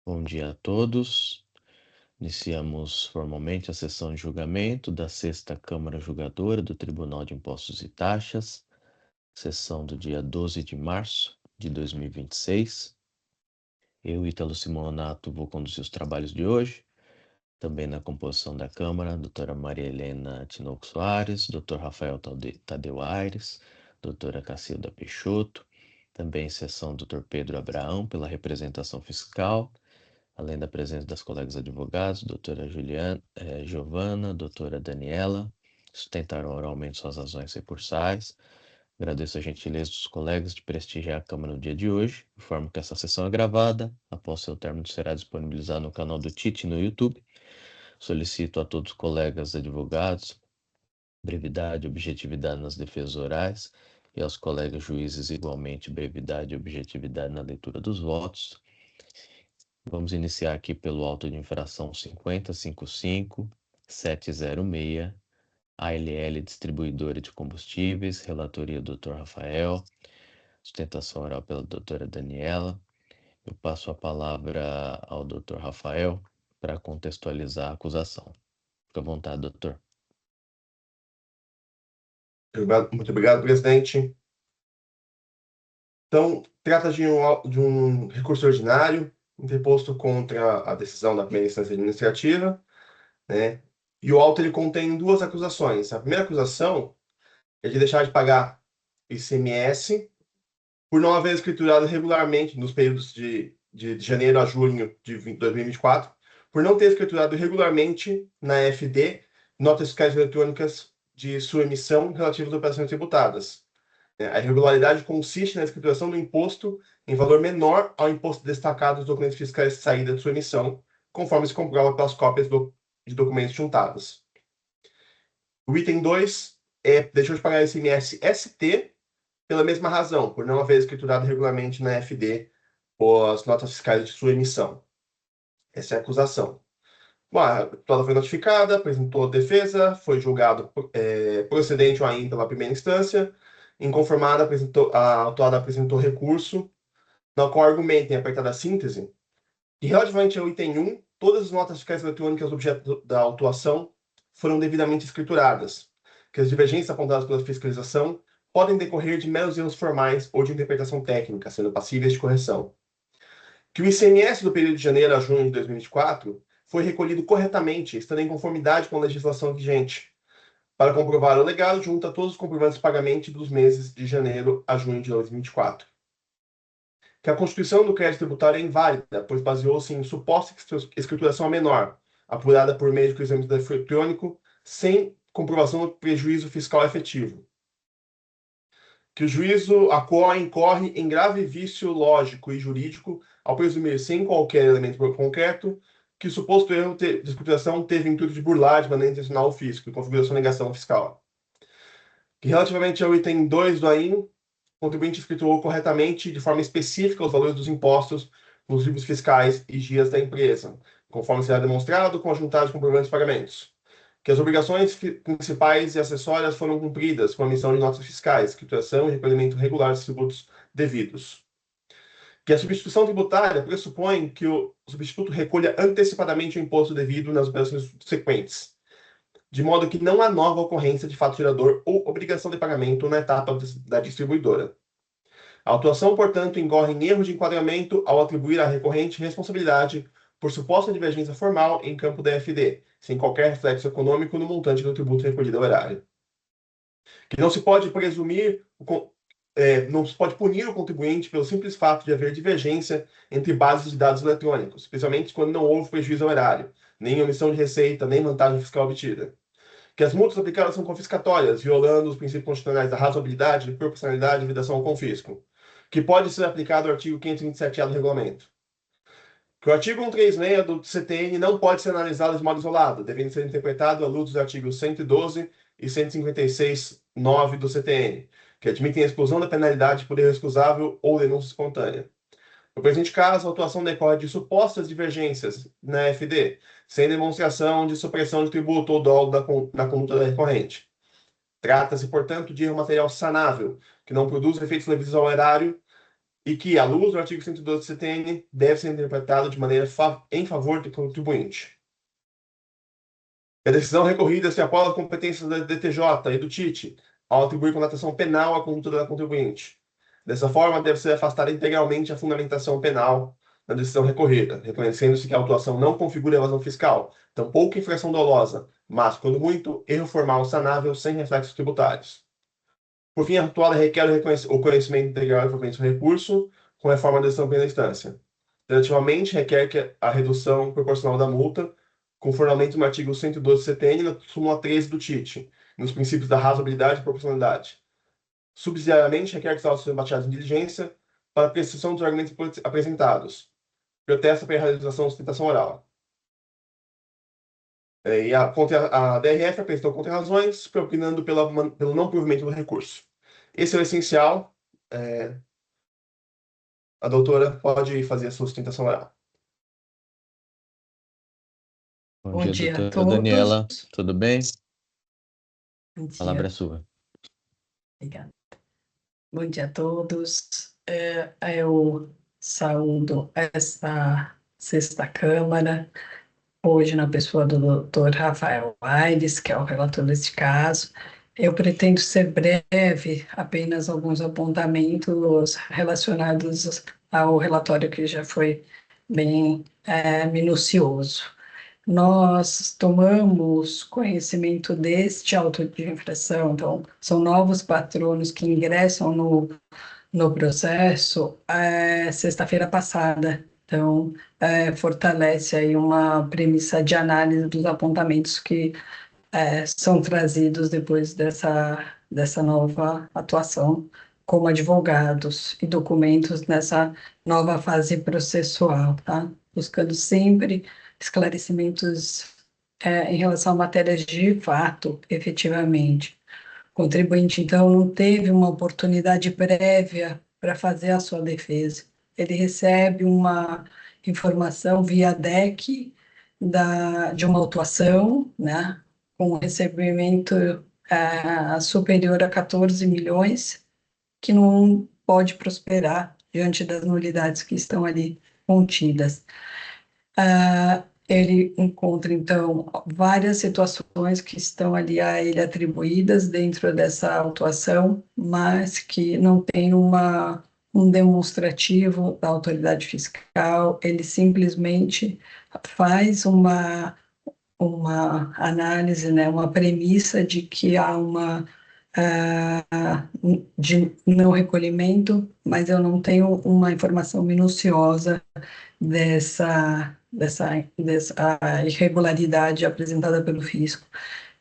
Bom dia a todos. Iniciamos formalmente a sessão de julgamento da Sexta Câmara Julgadora do Tribunal de Impostos e Taxas, sessão do dia 12 de março de 2026. Eu, Ítalo Simonato, vou conduzir os trabalhos de hoje. Também na composição da Câmara, a doutora Maria Helena Tinoco Soares, doutor Rafael Tadeu Aires, doutora Cacilda Peixoto, também sessão do doutor Pedro Abraão pela representação fiscal, além da presença das colegas advogados, doutora Giovana, doutora Daniela, sustentaram oralmente suas razões recursais. Agradeço a gentileza dos colegas de prestigiar a Câmara no dia de hoje. Informo que essa sessão é gravada. Após seu término, será disponibilizada no canal do TIT no YouTube. Solicito a todos os colegas advogados brevidade e objetividade nas defesas orais e aos colegas juízes igualmente brevidade e objetividade na leitura dos votos. Vamos iniciar aqui pelo auto de infração 5055706, ALL Distribuidora de Combustíveis, relatoria do Dr. Rafael, sustentação oral pela doutora Daniela. Eu passo a palavra ao Dr. Rafael para contextualizar a acusação. Fique à vontade, doutor. Muito obrigado, presidente. Então, trata de um recurso ordinário interposto contra a decisão da primeira instância administrativa, né? E o auto ele contém duas acusações. A primeira acusação é de deixar de pagar ICMS por não haver escriturado regularmente nos períodos de janeiro a junho de 2024, por não ter escriturado regularmente na FD notas fiscais eletrônicas de sua emissão relativas às operações tributadas. A irregularidade consiste na escrituração do imposto em valor menor ao imposto destacado dos documentos fiscais de saída de sua emissão, conforme se comprova pelas cópias de documentos juntadas. O item 2 deixou de pagar ICMS ST pela mesma razão, por não haver escriturado regularmente na FD as notas fiscais de sua emissão. Essa é a acusação. Bom, a toda foi notificada, apresentou defesa, foi julgado procedente o AIM pela primeira instância. Inconformada, a autuada apresentou recurso, no qual argumenta, em apertada síntese, que relativamente ao item 1, todas as notas fiscais eletrônicas objeto da autuação foram devidamente escrituradas, que as divergências apontadas pela fiscalização podem decorrer de meros erros formais ou de interpretação técnica, sendo passíveis de correção. Que o ICMS do período de janeiro a junho de 2024 foi recolhido corretamente, estando em conformidade com a legislação vigente. Para comprovar o legado, junta todos os comprovantes de pagamento dos meses de janeiro a junho de 2024. Que a constituição do crédito tributário é inválida, pois baseou-se em suposta escrituração a menor, apurada por meio de cruzamento eletrônico, sem comprovação do prejuízo fiscal efetivo. Que o juízo incorre em grave vício lógico e jurídico ao presumir, sem qualquer elemento concreto, que o suposto erro de escrituração teve intuito de burlar de maneira intencional o fisco e configura sua negação fiscal. Que relativamente ao item 2 do AIM, o contribuinte escriturou corretamente de forma específica os valores dos impostos nos livros fiscais e guias da empresa, conforme será demonstrado com a juntada de comprovantes de pagamentos. Que as obrigações principais e acessórias foram cumpridas com a emissão de notas fiscais, escrituração e recolhimento regular dos tributos devidos. Que a substituição tributária pressupõe que o substituto recolha antecipadamente o imposto devido nas operações subsequentes, de modo que não há nova ocorrência de fato gerador ou obrigação de pagamento na etapa da distribuidora. A autuação, portanto, incorre em erro de enquadramento ao atribuir à recorrente responsabilidade por suposta divergência formal em campo da FD, sem qualquer reflexo econômico no montante do tributo recolhido ao erário. Que não se pode presumir, não se pode punir o contribuinte pelo simples fato de haver divergência entre bases de dados eletrônicos, especialmente quando não houve prejuízo ao erário, nem omissão de receita, nem vantagem fiscal obtida. Que as multas aplicadas são confiscatórias, violando os princípios constitucionais da razoabilidade, proporcionalidade, evitação ao confisco, que pode ser aplicado ao artigo 527-A do regulamento. Que o artigo 136 do CTN não pode ser analisado de modo isolado, devendo ser interpretado à luz dos artigos 112 e 156.9 do CTN, que admitem a exclusão da penalidade por erro excusável ou denúncia espontânea. No presente caso, a atuação decorre de supostas divergências na FD, sem demonstração de supressão de tributo ou dolo da conduta da recorrente. Trata-se, portanto, de erro material sanável, que não produz efeitos leves ao erário e que, à luz do artigo 112 do CTN, deve ser interpretado de maneira em favor do contribuinte. A decisão recorrida se apoia a competência da DTJ e do TIT ao atribuir conotação penal à conduta da contribuinte. Dessa forma, deve ser afastada integralmente a fundamentação penal da decisão recorrida, reconhecendo-se que a autuação não configura evasão fiscal, tampouco infração dolosa, mas, quando muito, erro formal sanável sem reflexos tributários. Por fim, a atuada requer o conhecimento integral e proveniente do recurso, com reforma da decisão pela instância. Relativamente, requer que a redução proporcional da multa, com fundamento no artigo 112 do CTN e na súmula 13 do TIT, nos princípios da razoabilidade e proporcionalidade. Subsidiariamente, requer que os autos sejam baixados em diligência para a prestação dos argumentos apresentados. Protesta para a realização da sustentação oral. E a DRF apresentou contra-razões, propinando pelo não provimento do recurso. Esse é o essencial. A doutora pode fazer a sua sustentação oral. Bom dia, a doutora todos. Daniela. Tudo bem? Bom A palavra é dia. sua. Obrigada. Bom dia a todos. Eu saúdo esta sexta Câmara, hoje na pessoa do doutor Rafael Aires, que é o relator deste caso. Eu pretendo ser breve, apenas alguns apontamentos relacionados ao relatório que já foi bem minucioso. Nós tomamos conhecimento deste auto de infração, então, são novos patronos que ingressam no processo sexta-feira passada. Então, fortalece aí uma premissa de análise dos apontamentos que são trazidos depois dessa nova atuação como advogados e documentos nessa nova fase processual, tá? Buscando sempre esclarecimentos em relação a matérias de fato, efetivamente. O contribuinte, então, não teve uma oportunidade prévia para fazer a sua defesa. Ele recebe uma informação via DEC de uma autuação, né, com recebimento superior a 14 milhões, que não pode prosperar diante das nulidades que estão ali contidas. Ele encontra, então, várias situações que estão ali a ele atribuídas dentro dessa autuação, mas que não tem um demonstrativo da autoridade fiscal, ele simplesmente faz uma análise, né, uma premissa de que há de não recolhimento, mas eu não tenho uma informação minuciosa dessa irregularidade apresentada pelo fisco.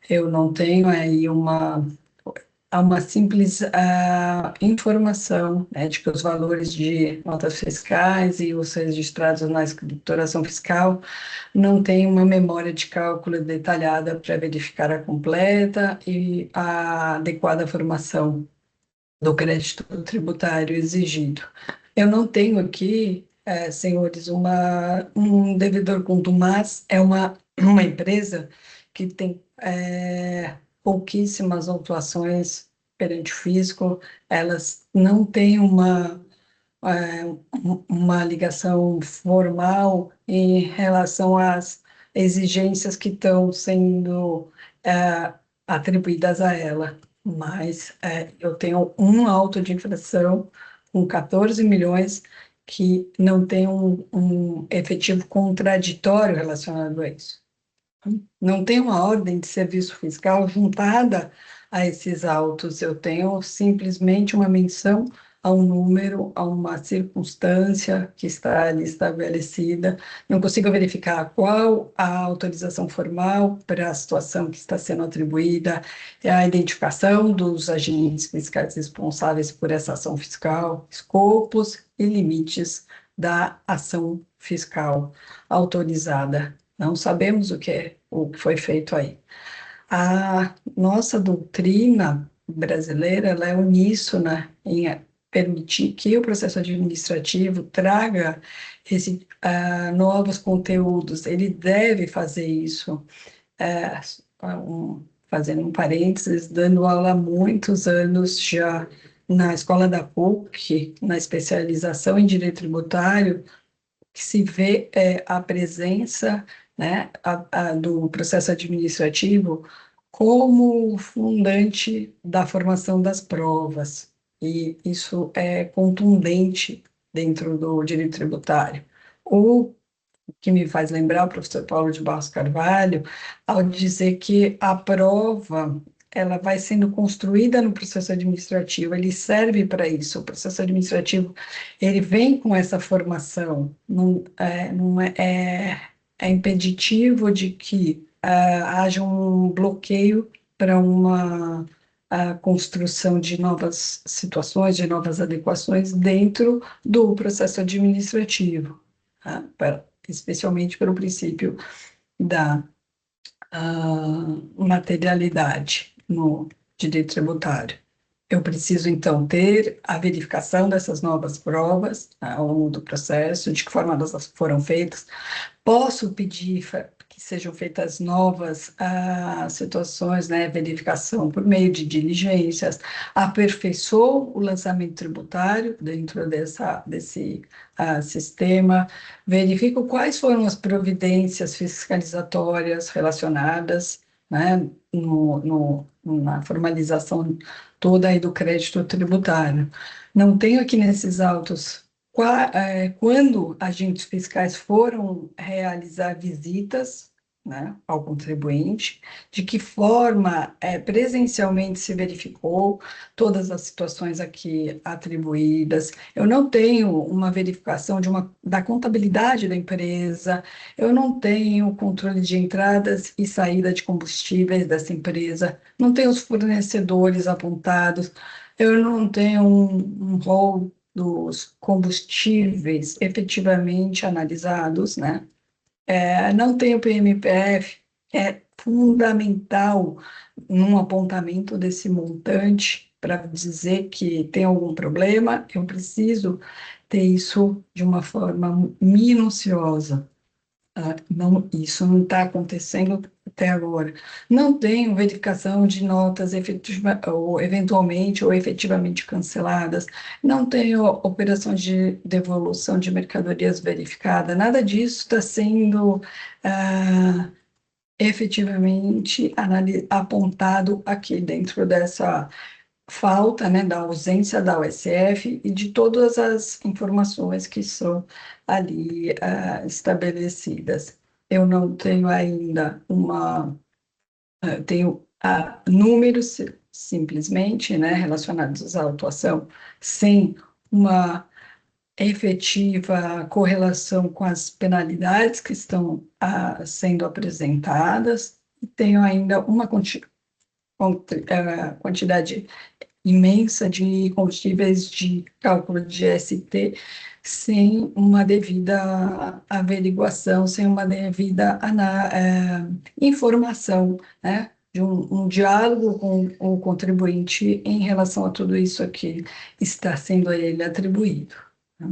Eu não tenho aí uma simples informação, né, de que os valores de notas fiscais e os registrados na escrituração fiscal não têm uma memória de cálculo detalhada para verificar a completa e a adequada formação do crédito tributário exigido. Eu não tenho aqui, senhores, um devedor contumaz, é uma empresa que tem pouquíssimas autuações perante o fisco, elas não têm uma ligação formal em relação às exigências que estão sendo atribuídas a ela. Mas eu tenho um auto de infração com 14 milhões que não tem um efetivo contraditório relacionado a isso. Não tem uma ordem de serviço fiscal juntada a esses autos, eu tenho simplesmente uma menção a um número, a uma circunstância que está ali estabelecida. Não consigo verificar qual a autorização formal para a situação que está sendo atribuída, a identificação dos agentes fiscais responsáveis por essa ação fiscal, escopos e limites da ação fiscal autorizada. Não sabemos o que foi feito aí. A nossa doutrina brasileira, ela é uníssona em permitir que o processo administrativo traga novos conteúdos. Ele deve fazer isso, fazendo um parênteses, dando aula há muitos anos já na escola da PUC, na especialização em direito tributário, que se vê a presença, né, do processo administrativo como fundante da formação das provas, e isso é contundente dentro do direito tributário. O que me faz lembrar o professor Paulo de Barros Carvalho, ao dizer que a prova ela vai sendo construída no processo administrativo, ele serve para isso. O processo administrativo ele vem com essa formação, não é impeditivo de que haja um bloqueio para uma a construção de novas situações, de novas adequações dentro do processo administrativo, tá? Especialmente pelo princípio da materialidade no direito tributário. Eu preciso, então, ter a verificação dessas novas provas, tá, ao longo do processo, de que forma elas foram feitas. Posso pedir que sejam feitas novas situações, né, verificação por meio de diligências, aperfeiçoou o lançamento tributário dentro desse sistema, verifico quais foram as providências fiscalizatórias relacionadas, né, na formalização toda aí do crédito tributário. Não tenho aqui nesses autos quando agentes fiscais foram realizar visitas, né, ao contribuinte, de que forma presencialmente se verificou todas as situações aqui atribuídas. Eu não tenho uma verificação da contabilidade da empresa, eu não tenho controle de entradas e saída de combustíveis dessa empresa, não tenho os fornecedores apontados, eu não tenho um rol dos combustíveis efetivamente analisados, né? Não tem o PMPF, é fundamental num apontamento desse montante para dizer que tem algum problema, eu preciso ter isso de uma forma minuciosa. Não, isso não está acontecendo até agora. Não tenho verificação de notas ou eventualmente ou efetivamente canceladas. Não tenho operação de devolução de mercadorias verificada. Nada disso está sendo efetivamente apontado aqui dentro dessa falta, né, da ausência da USF e de todas as informações que são ali estabelecidas. Eu não tenho ainda tenho números simplesmente, né, relacionados à autuação, sem uma efetiva correlação com as penalidades que estão sendo apresentadas. Tenho ainda uma quantidade imensa de combustíveis de cálculo de ST sem uma devida averiguação, sem uma devida informação, né? De um diálogo com o contribuinte em relação a tudo isso que está sendo a ele atribuído, né?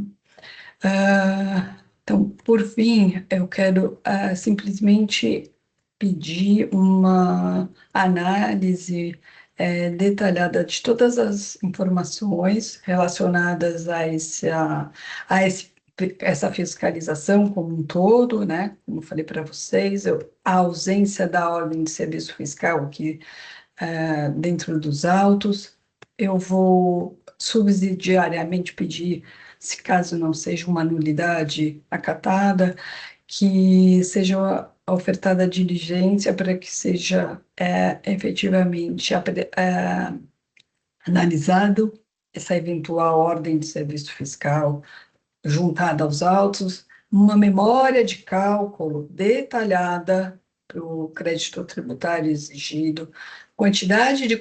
Então, por fim, eu quero simplesmente pedir uma análise detalhada de todas as informações relacionadas essa fiscalização como um todo, né? Como eu falei para vocês, a ausência da ordem de serviço fiscal aqui dentro dos autos. Eu vou subsidiariamente pedir, se caso não seja uma nulidade acatada, que seja ofertada diligência para que seja efetivamente analisado essa eventual ordem de serviço fiscal juntada aos autos, uma memória de cálculo detalhada para o crédito tributário exigido, quantidade de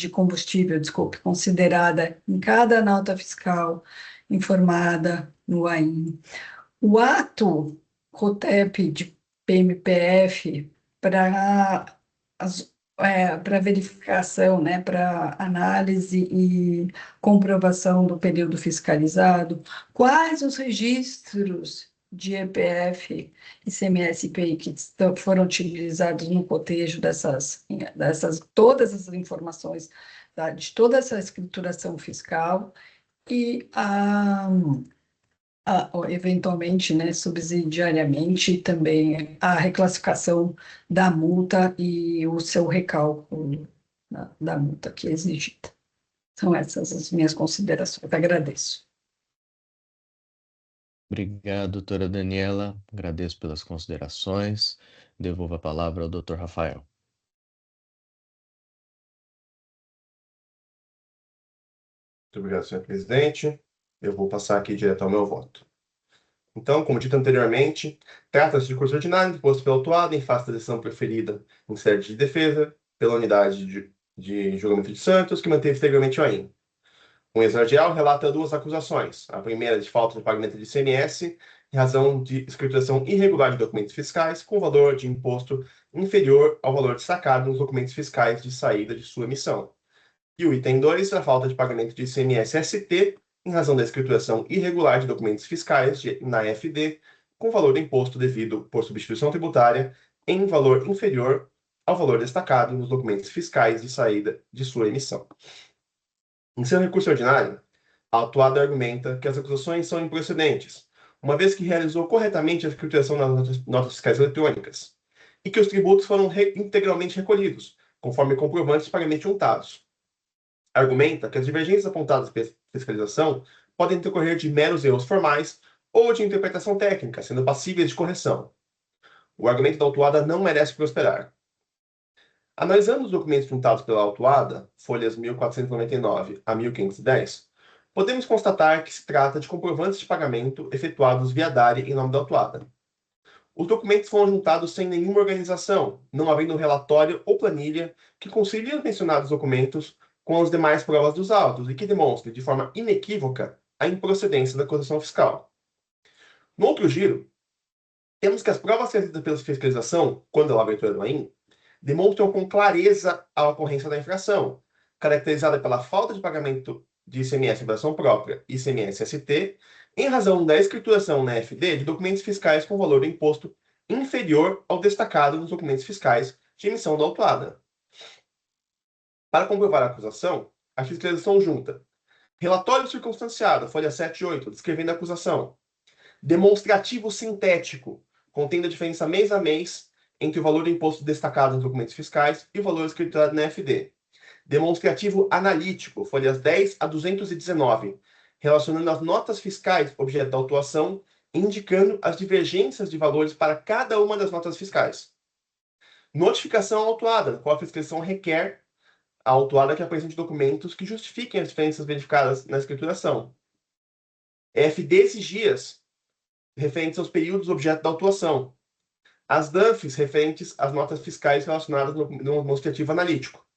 combustível, desculpe, considerada em cada nota fiscal informada no AIM. O ato ROTEP de PMPF para para verificação, né, para análise e comprovação do período fiscalizado, quais os registros de EPF, ICMS e IPI que foram utilizados no cotejo todas essas informações de toda essa escrituração fiscal e eventualmente, né, subsidiariamente, também a reclassificação da multa e o seu recálculo da multa que é exigida. São essas as minhas considerações. Agradeço. Obrigado, doutora Daniela. Agradeço pelas considerações. Devolvo a palavra ao doutor Rafael. Muito obrigado, senhor presidente. Eu vou passar aqui direto ao meu voto. Então, como dito anteriormente, trata-se de curso ordinário imposto pelo autuado em face da decisão preferida em sede de defesa pela unidade de julgamento de Santos, que manteve integralmente o AIM. O exame geral relata duas acusações. A primeira de falta de pagamento de ICMS em razão de escrituração irregular de documentos fiscais com valor de imposto inferior ao valor destacado nos documentos fiscais de saída de sua emissão. E o item 2, a falta de pagamento de ICMS-ST em razão da escrituração irregular de documentos fiscais na FD com valor do imposto devido por substituição tributária em valor inferior ao valor destacado nos documentos fiscais de saída de sua emissão. Em seu recurso ordinário, a autuada argumenta que as acusações são improcedentes, uma vez que realizou corretamente a escrituração das notas fiscais eletrônicas, e que os tributos foram integralmente recolhidos, conforme comprovantes previamente untados. Argumenta que as divergências apontadas pela fiscalização podem decorrer de meros erros formais ou de interpretação técnica, sendo passíveis de correção. O argumento da autuada não merece prosperar. Analisando os documentos juntados pela autuada, folhas 1499 a 1510, podemos constatar que se trata de comprovantes de pagamento efetuados via DARE em nome da autuada. Os documentos foram juntados sem nenhuma organização, não havendo relatório ou planilha que concilie os mencionados documentos com as demais provas dos autos e que demonstre de forma inequívoca a improcedência da acusação fiscal. No outro giro, temos que as provas trazidas pela fiscalização, quando ela abertura do AIM, demonstram com clareza a ocorrência da infração, caracterizada pela falta de pagamento de ICMS em versão própria e ICMS-ST, em razão da escrituração na FD de documentos fiscais com valor do imposto inferior ao destacado nos documentos fiscais de emissão da autuada. Para comprovar a acusação, a fiscalização junta relatório circunstanciado, folha 7 e 8, descrevendo a acusação, demonstrativo sintético, contendo a diferença mês a mês entre o valor do imposto destacado nos documentos fiscais e o valor escriturado na FD. Demonstrativo analítico, folhas 10 a 219, relacionando as notas fiscais objeto da autuação, indicando as divergências de valores para cada uma das notas fiscais. Notificação autuada, na qual a fiscalização requer a autuada que apresente documentos que justifiquem as diferenças verificadas na escrituração. FD exigias, referentes aos períodos objeto da autuação. As DANFs referentes às notas fiscais relacionadas no demonstrativo analítico.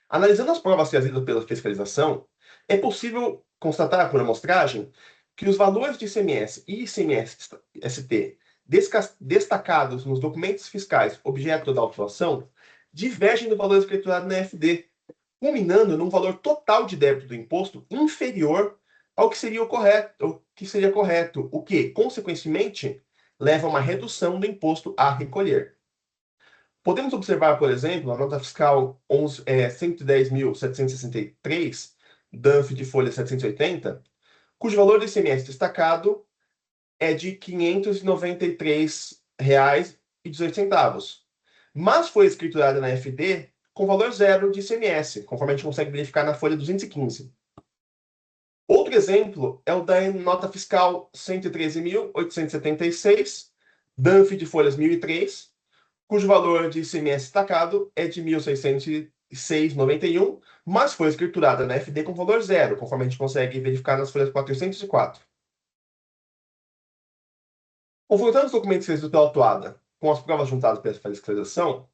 Analisando as provas trazidas pela fiscalização, é possível constatar por amostragem que os valores de ICMS e ICMS-ST destacados nos documentos fiscais objeto da autuação divergem do valor escriturado na FD, culminando num valor total de débito do imposto inferior ao que seria correto, o que, consequentemente, leva a uma redução do imposto a recolher. Podemos observar, por exemplo, a nota fiscal 110.763, DANF de folha 780, cujo valor do ICMS destacado é de R$ 593,18, mas foi escriturada na FD com valor zero de ICMS, conforme a gente consegue verificar na folha 215. Outro exemplo é o da nota fiscal 113.876, DANF de folhas 1003, cujo valor de ICMS destacado é de R$ 1.606,91, mas foi escriturada na FD com valor zero, conforme a gente consegue verificar nas folhas 404. Confrontando os documentos trazidos pela autuada com as provas juntadas pela fiscalização,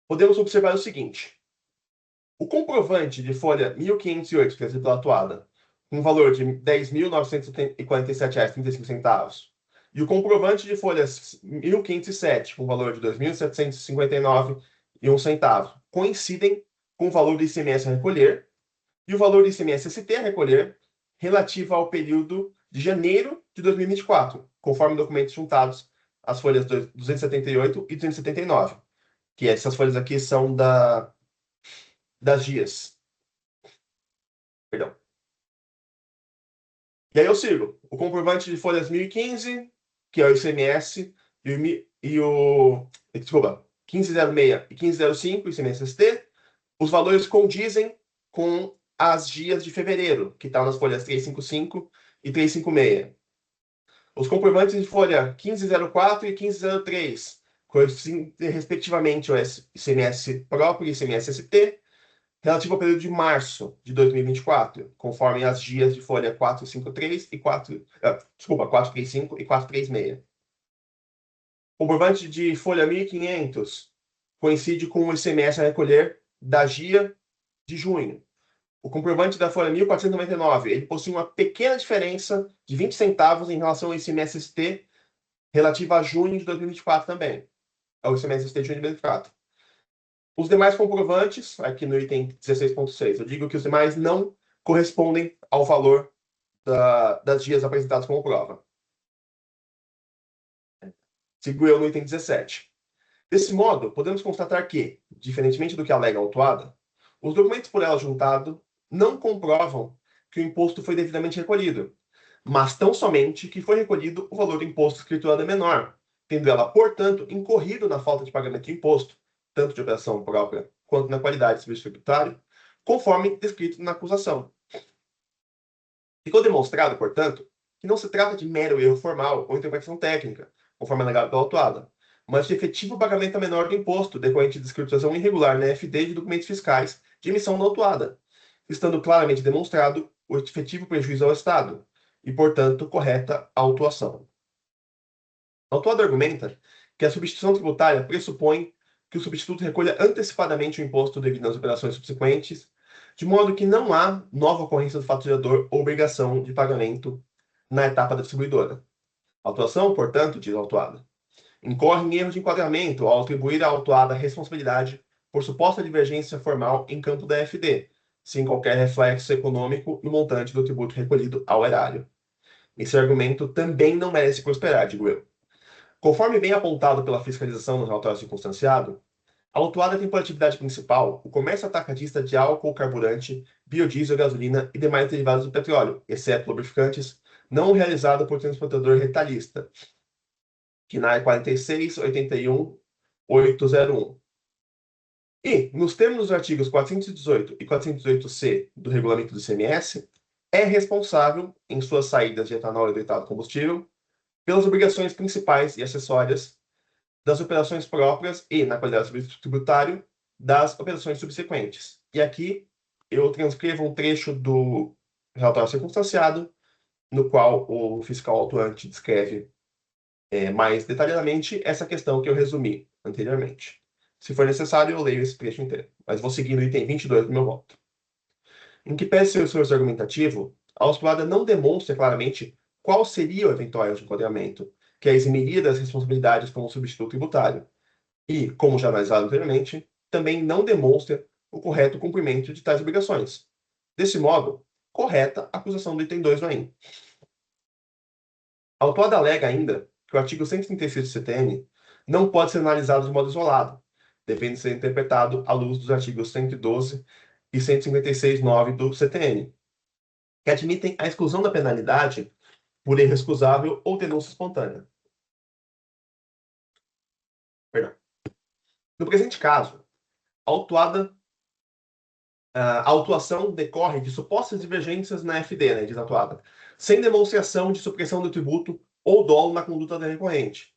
podemos observar o seguinte. O comprovante de folha 1508, trazido pela autuada, com valor de R$ 10.947,35, e o comprovante de folha 1507, com valor de R$ 2.759,01, coincidem com o valor do ICMS a recolher e o valor do ICMS-ST a recolher relativo ao período de janeiro de 2024, conforme documentos juntados às folhas 278 e 279, que essas folhas aqui são da das dias. Perdão. E aí eu sigo. O comprovante de folhas 1015, que é o ICMS, desculpa, 1506 e 1505, ICMS-ST, os valores condizem com as dias de fevereiro, que estão nas folhas 355 e 356. Os comprovantes de folha 1504 e 1503, respectivamente o ICMS próprio e ICMS-ST, relativo ao período de março de 2024, conforme as dias de folha 453 e 435 e 436. Comprovante de folha 1500 coincide com o ICMS a recolher da dia de junho. O comprovante da folha 1499, ele possui uma pequena diferença de 20 centavos em relação ao ICMS-ST relativo a junho de 2024 também. Ao ICMS-ST de junho de 2024. Os demais comprovantes, aqui no item 16.6, eu digo que os demais não correspondem ao valor das dias apresentados como prova. Sigo eu no item 17. Desse modo, podemos constatar que, diferentemente do que alega a autuada, os documentos por ela juntado não comprovam que o imposto foi devidamente recolhido, mas tão somente que foi recolhido o valor do imposto escriturado menor, tendo ela, portanto, incorrido na falta de pagamento de imposto, tanto de operação própria quanto na qualidade de serviço tributário, conforme descrito na acusação. Ficou demonstrado, portanto, que não se trata de mero erro formal ou interpretação técnica, conforme alegado pela autuada, mas de efetivo pagamento menor do imposto decorrente de escrituração irregular na FD de documentos fiscais de emissão da autuada, estando claramente demonstrado o efetivo prejuízo ao Estado e, portanto, correta a autuação. A autuada argumenta que a substituição tributária pressupõe que o substituto recolha antecipadamente o imposto devido nas operações subsequentes, de modo que não há nova ocorrência do fato gerador ou obrigação de pagamento na etapa da distribuidora. A autuação, portanto, diz a autuada, incorre em erro de enquadramento ao atribuir à autuada responsabilidade por suposta divergência formal em campo da FD, sem qualquer reflexo econômico no montante do tributo recolhido ao erário. Esse argumento também não merece prosperar, digo eu. Conforme bem apontado pela fiscalização no relatório circunstanciado, a autuada tem por atividade principal o comércio atacadista de álcool, carburante, biodiesel, gasolina e demais derivados do petróleo, exceto lubrificantes, não realizado por transportador retalhista, KNAI 46, 81, 801. E, nos termos dos artigos 418 e 418-C do regulamento do ICMS, é responsável, em suas saídas de etanol e hidratado combustível, pelas obrigações principais e acessórias das operações próprias e, na qualidade de serviço tributário, das operações subsequentes. E aqui eu transcrevo um trecho do relatório circunstanciado, no qual o fiscal autuante descreve mais detalhadamente essa questão que eu resumi anteriormente. Se for necessário, eu leio esse trecho inteiro, mas vou seguir no item 22 do meu voto. Em que pese seu esforço argumentativo, a autuada não demonstra claramente qual seria o eventual de enquadramento, que a eximiria das responsabilidades como substituto tributário, e, como já analisado anteriormente, também não demonstra o correto cumprimento de tais obrigações. Desse modo, correta a acusação do item 2 do AIM. A autuada alega ainda que o artigo 136 do CTN não pode ser analisado de modo isolado, devendo ser interpretado à luz dos artigos 112 e 156.9 do CTN, que admitem a exclusão da penalidade por erro excusável ou denúncia espontânea. Perdão. No presente caso, a autuação decorre de supostas divergências na FD, diz a autuada, sem demonstração de supressão do tributo ou dolo na conduta da recorrente.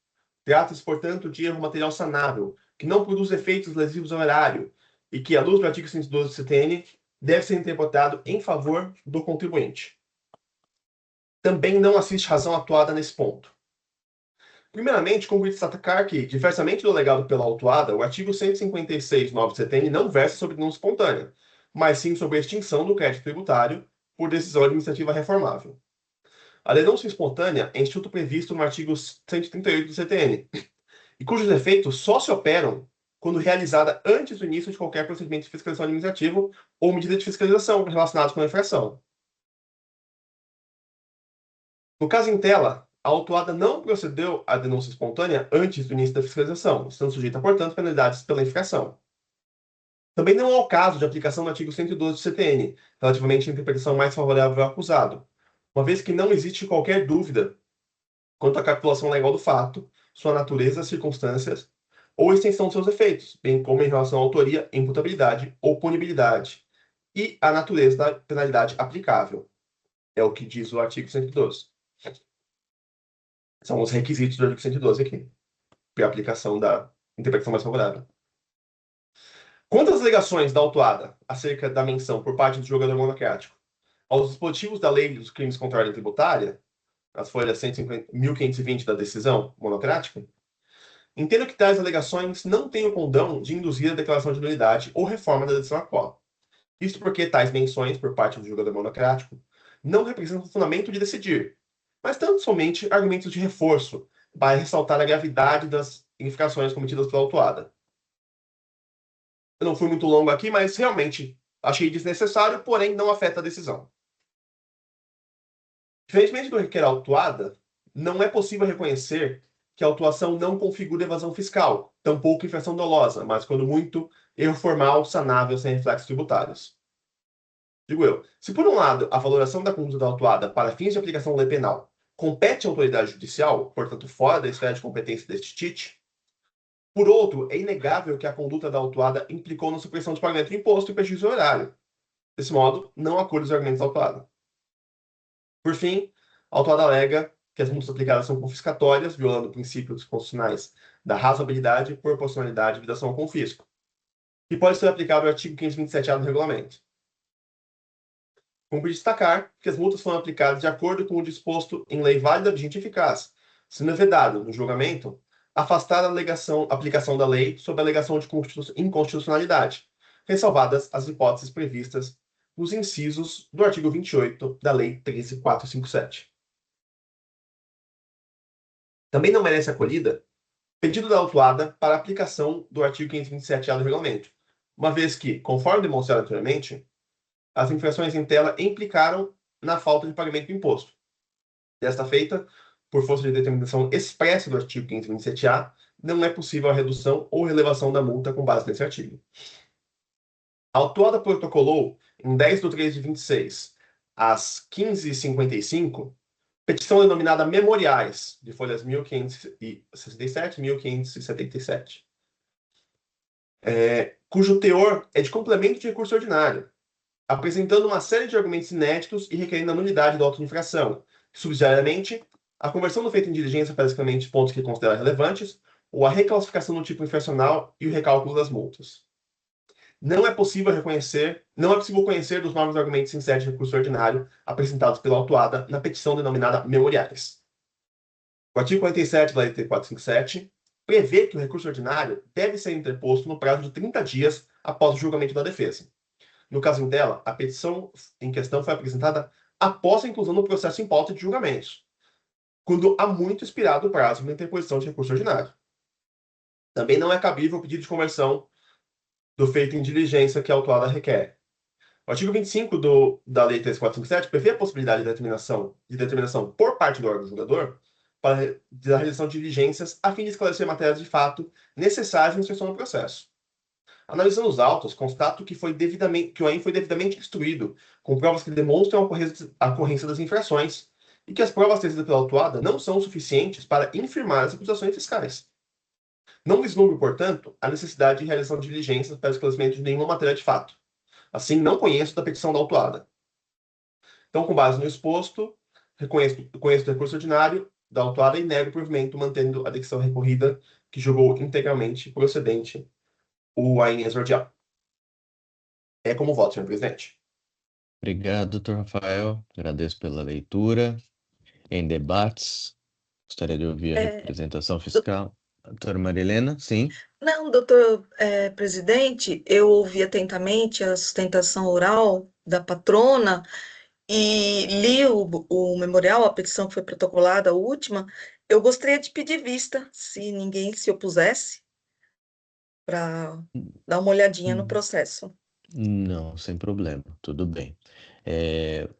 Trata-se, portanto, de erro material sanável, que não produz efeitos lesivos ao erário e que, à luz do artigo 112 do CTN, deve ser interpretado em favor do contribuinte. Também não assiste razão atuada nesse ponto. Primeiramente, convém destacar que, diversamente do alegado pela autuada, o artigo 156.9 do CTN não versa sobre denúncia espontânea, mas sim sobre a extinção do crédito tributário por decisão administrativa reformável. A denúncia espontânea é instituto previsto no artigo 138 do CTN, e cujos efeitos só se operam quando realizada antes do início de qualquer procedimento de fiscalização administrativo ou medida de fiscalização relacionados com a infração. No caso em tela, a autuada não procedeu à denúncia espontânea antes do início da fiscalização, estando sujeita, portanto, a penalidades pela infração. Também não é o caso de aplicação do artigo 112 do CTN, relativamente à interpretação mais favorável ao acusado, uma vez que não existe qualquer dúvida quanto à capitulação legal do fato, sua natureza, circunstâncias ou extensão de seus efeitos, bem como em relação à autoria, imputabilidade ou punibilidade, e a natureza da penalidade aplicável. É o que diz o artigo 112. São os requisitos do artigo 112 aqui, para a aplicação da interpretação mais favorável. Quanto às alegações da autuada acerca da menção por parte do jogador monocrático aos dispositivos da lei dos crimes contra a ordem tributária, as folhas 150, 1520 da decisão monocrática, entendo que tais alegações não têm o condão de induzir a declaração de nulidade ou reforma da decisão atual. Isto porque tais menções por parte do jogador monocrático não representam fundamento de decidir, mas tão somente argumentos de reforço para ressaltar a gravidade das infrações cometidas pela autuada. Eu não fui muito longo aqui, mas realmente achei desnecessário, porém não afeta a decisão. Diferentemente do requer autuada, não é possível reconhecer que a autuação não configura evasão fiscal, tampouco infração dolosa, mas, quando muito, erro formal sanável sem reflexos tributários. Digo eu, se por um lado a valoração da conduta da autuada para fins de aplicação da lei penal compete à autoridade judicial, portanto fora da esfera de competência deste TIT, por outro, é inegável que a conduta da autuada implicou na supressão de pagamento de imposto e prejuízo horário. Desse modo, não acolhe os argumentos da autuada. Por fim, a autuada alega que as multas aplicadas são confiscatórias, violando princípios constitucionais da razoabilidade, proporcionalidade e vedação ao confisco, e pode ser aplicado o artigo 527-A do regulamento. Cumpre destacar que as multas foram aplicadas de acordo com o disposto em lei válida, vigente e eficaz, sendo vedado, no julgamento, afastar a aplicação da lei sob a alegação de inconstitucionalidade, ressalvadas as hipóteses previstas nos incisos do artigo 28 da Lei 13.457. Também não merece acolhida pedido da autuada para aplicação do artigo 527-A do regulamento, uma vez que, conforme demonstrado anteriormente, as infrações em tela implicaram na falta de pagamento do imposto. Desta feita, por força de determinação expressa do artigo 527-A, não é possível a redução ou relevação da multa com base nesse artigo. A autuada protocolou, em 10/3/26, às 15h55, petição denominada Memoriais, de folhas 1567 e 1577, cujo teor é de complemento de recurso ordinário, apresentando uma série de argumentos inéditos e requerendo a nulidade do auto de infração, subsidiariamente, a conversão do feito em diligência para esclarecimento de pontos que considera relevantes, ou a reclassificação do tipo infracional e o recálculo das multas. Não é possível conhecer dos novos argumentos em sede de recurso ordinário apresentados pela autuada na petição denominada Memoriais. O artigo 47 da Lei 457 prevê que o recurso ordinário deve ser interposto no prazo de 30 dias após o julgamento da defesa. No caso em tela, a petição em questão foi apresentada após a inclusão no processo em pauta de julgamentos, quando há muito expirado o prazo na interposição de recurso ordinário. Também não é cabível o pedido de conversão do feito em diligência que a autuada requer. O artigo 25 da Lei 3.457 prevê a possibilidade de determinação por parte do órgão julgador para a realização de diligências a fim de esclarecer matérias de fato necessárias à instrução do processo. Analisando os autos, constato que o AIM foi devidamente instruído, com provas que demonstram a ocorrência das infrações, e que as provas trazidas pela autuada não são suficientes para infirmar as acusações fiscais. Não vislumbro, portanto, a necessidade de realização de diligências para esclarecimento de nenhuma matéria de fato. Assim, não conheço da petição da autuada. Então, com base no exposto, conheço o recurso ordinário da autuada e nego o provimento, mantendo a decisão recorrida, que julgou integralmente procedente o AIN exordial. É como voto, senhor presidente. Obrigado, doutor Rafael. Agradeço pela leitura. Em debates, gostaria de ouvir a representação fiscal. Doutora Marilena, sim. Não, doutor presidente, eu ouvi atentamente a sustentação oral da patrona e li o memorial, a petição que foi protocolada, a última. Eu gostaria de pedir vista, se ninguém se opusesse, para dar uma olhadinha no processo. Não, sem problema, tudo bem.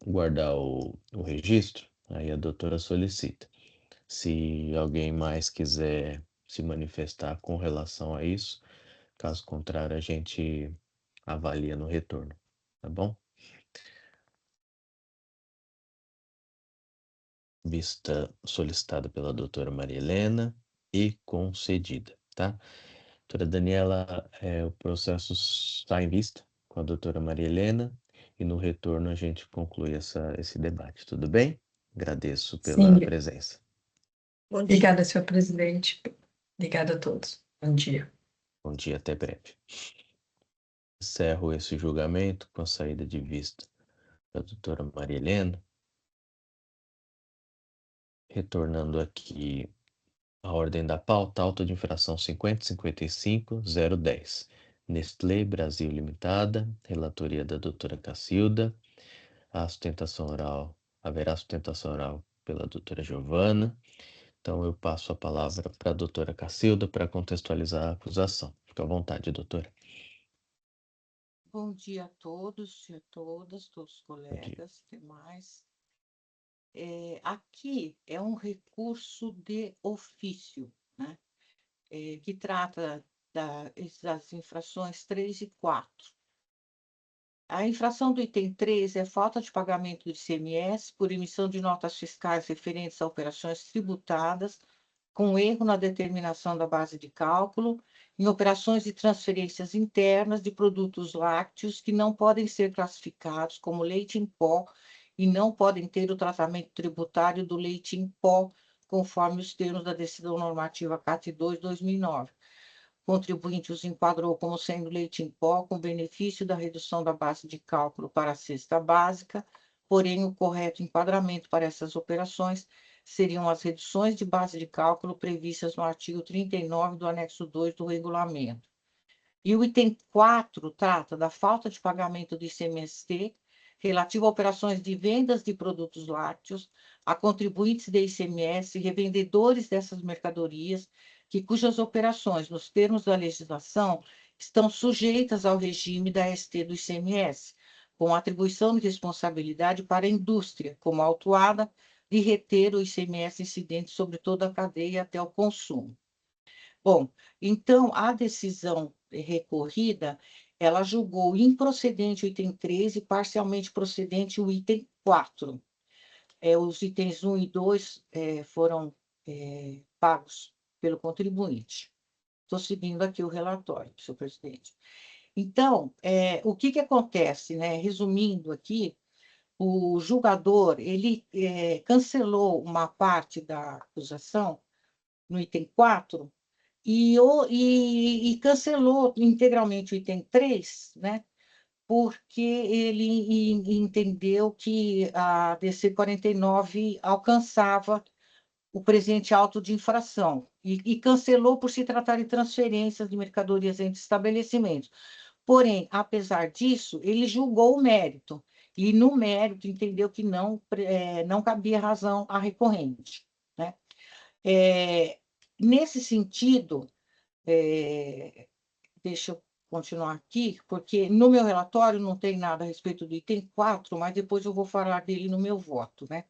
Guardar o registro, aí a doutora solicita. Se alguém mais quiser se manifestar com relação a isso, caso contrário, a gente avalia no retorno, tá bom? Vista solicitada pela doutora Maria Helena e concedida, tá? Doutora Daniela, o processo está em vista com a doutora Maria Helena e no retorno a gente conclui esse debate, tudo bem? Agradeço pela Sim, presença. Bom dia. obrigada, senhor presidente. Obrigada a todos. Bom dia. Bom dia, até breve. Encerro esse julgamento com a saída de vista da doutora Maria Helena. Retornando aqui a ordem da pauta, auto de infração 50.55.010. Nestlé Brasil Limitada, relatoria da doutora Cacilda. Haverá sustentação oral pela doutora Giovana. Então eu passo a palavra para a doutora Cacilda para contextualizar a acusação. Fica à vontade, doutora. Bom dia a todos e a todas, todos os colegas, demais. Aqui é um recurso de ofício, né? Que trata das infrações 3 e 4. A infração do item 3 é falta de pagamento do ICMS por emissão de notas fiscais referentes a operações tributadas com erro na determinação da base de cálculo em operações de transferências internas de produtos lácteos que não podem ser classificados como leite em pó e não podem ter o tratamento tributário do leite em pó, conforme os termos da Decisão Normativa CAT 2/2009. O contribuinte os enquadrou como sendo leite em pó com benefício da redução da base de cálculo para a cesta básica, porém o correto enquadramento para essas operações seriam as reduções de base de cálculo previstas no artigo 39 do anexo 2 do regulamento. E o item 4 trata da falta de pagamento do ICMS relativo a operações de vendas de produtos lácteos a contribuintes de ICMS e revendedores dessas mercadorias, cujas operações, nos termos da legislação, estão sujeitas ao regime da ST do ICMS, com atribuição de responsabilidade para a indústria, como autuada, de reter o ICMS incidente sobre toda a cadeia até o consumo. Bom, então, a decisão recorrida, ela julgou improcedente o item 3 e parcialmente procedente o item 4. Os itens 1 e 2 foram pagos pelo contribuinte. Estou seguindo aqui o relatório, senhor presidente. Então, o que acontece, né? Resumindo aqui, o julgador, ele cancelou uma parte da acusação no item 4 e cancelou integralmente o item 3, né? Porque ele entendeu que a DC 49 alcançava o presente auto de infração e cancelou por se tratar de transferências de mercadorias entre estabelecimentos. Porém, apesar disso, ele julgou o mérito e, no mérito, entendeu que não cabia razão à recorrente, né? Nesse sentido, deixa eu continuar aqui, porque no meu relatório não tem nada a respeito do item 4, mas depois eu vou falar dele no meu voto, né?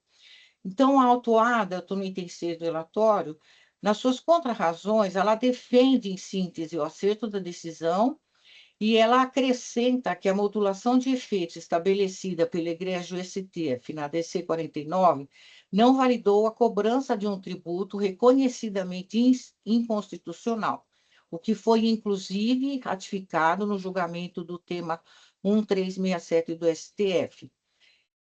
Então, a autuada, eu estou no item 6 do relatório, nas suas contrarrazões, ela defende, em síntese, o acerto da decisão e ela acrescenta que a modulação de efeitos estabelecida pela Egrégio STF na DC 49 não validou a cobrança de um tributo reconhecidamente inconstitucional, o que foi, inclusive, ratificado no julgamento do tema 1367 do STF.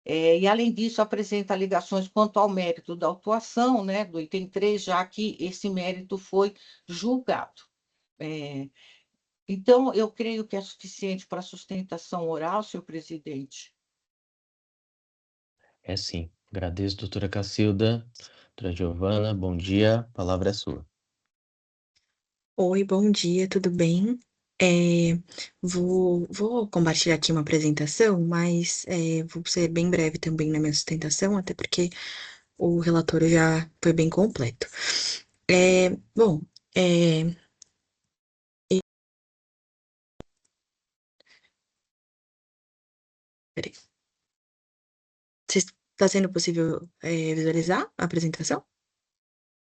E, além disso, apresenta alegações quanto ao mérito da autuação, né, do item 3, já que esse mérito foi julgado. Então, eu creio que é suficiente para sustentação oral, senhor presidente. É sim. Agradeço, doutora Cacilda. Doutora Giovana, bom dia. A palavra é sua. Oi, bom dia, tudo bem? Vou compartilhar aqui uma apresentação, mas vou ser bem breve também na minha sustentação, até porque o relatório já foi bem completo. Bom, peraí. Está sendo possível visualizar a apresentação?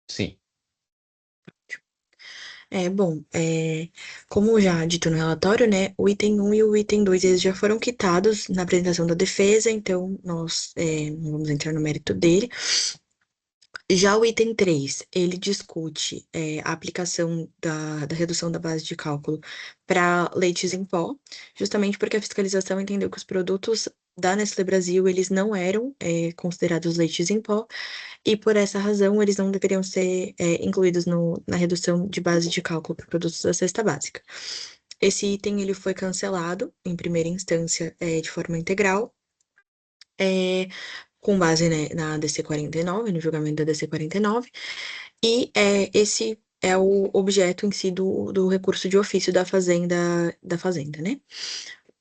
Sim. Bom, como já dito no relatório, né, o item 1 e o item 2 eles já foram quitados na apresentação da defesa, então nós não vamos entrar no mérito dele. Já o item 3 ele discute a aplicação da redução da base de cálculo para leites em pó, justamente porque a fiscalização entendeu que os produtos da Nestlé Brasil, eles não eram considerados leites em pó, e por essa razão eles não deveriam ser incluídos na redução de base de cálculo para produtos da cesta básica. Esse item ele foi cancelado em primeira instância de forma integral, com base, né, na DC 49, no julgamento da DC 49, e esse é o objeto em si do recurso de ofício da Fazenda, né?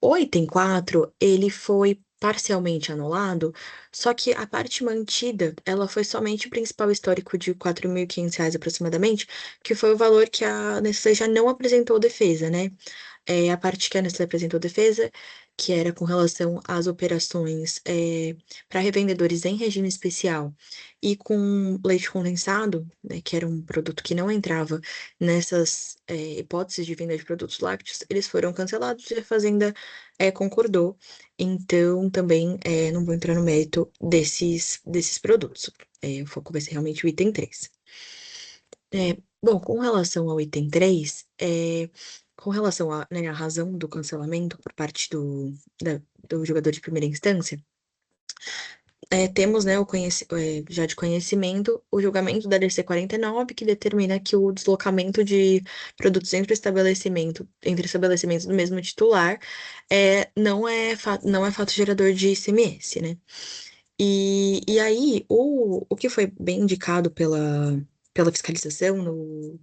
O item 4, ele foi parcialmente anulado, só que a parte mantida, ela foi somente o principal histórico de R$ 4.500 aproximadamente, que foi o valor que a Nestlé já não apresentou defesa, né? A parte que a Nestlé apresentou defesa, que era com relação às operações para revendedores em regime especial e com leite condensado, né, que era um produto que não entrava nessas hipóteses de venda de produtos lácteos, eles foram cancelados e a Fazenda concordou. Então, também não vou entrar no mérito desses produtos. O foco vai ser realmente o item 3. Bom, com relação ao item 3, com relação à, né, à razão do cancelamento por parte do jogador de primeira instância, temos, né, já de conhecimento o julgamento da DC 49, que determina que o deslocamento de produtos entre estabelecimentos do mesmo titular não é fato gerador de ICMS, né? E aí, o que foi bem indicado pela fiscalização no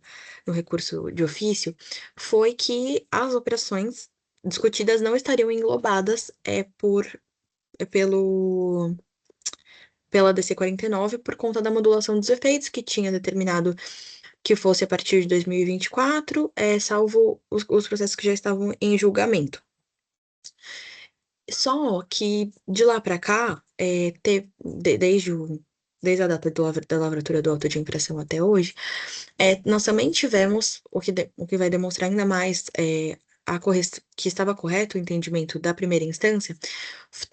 recurso de ofício foi que as operações discutidas não estariam englobadas pela DC 49 por conta da modulação dos efeitos, que tinha determinado que fosse a partir de 2024, salvo os processos que já estavam em julgamento. Só que de lá para cá, desde a data da lavratura do auto de impressão até hoje, nós também tivemos o que vai demonstrar ainda mais que estava correto o entendimento da primeira instância.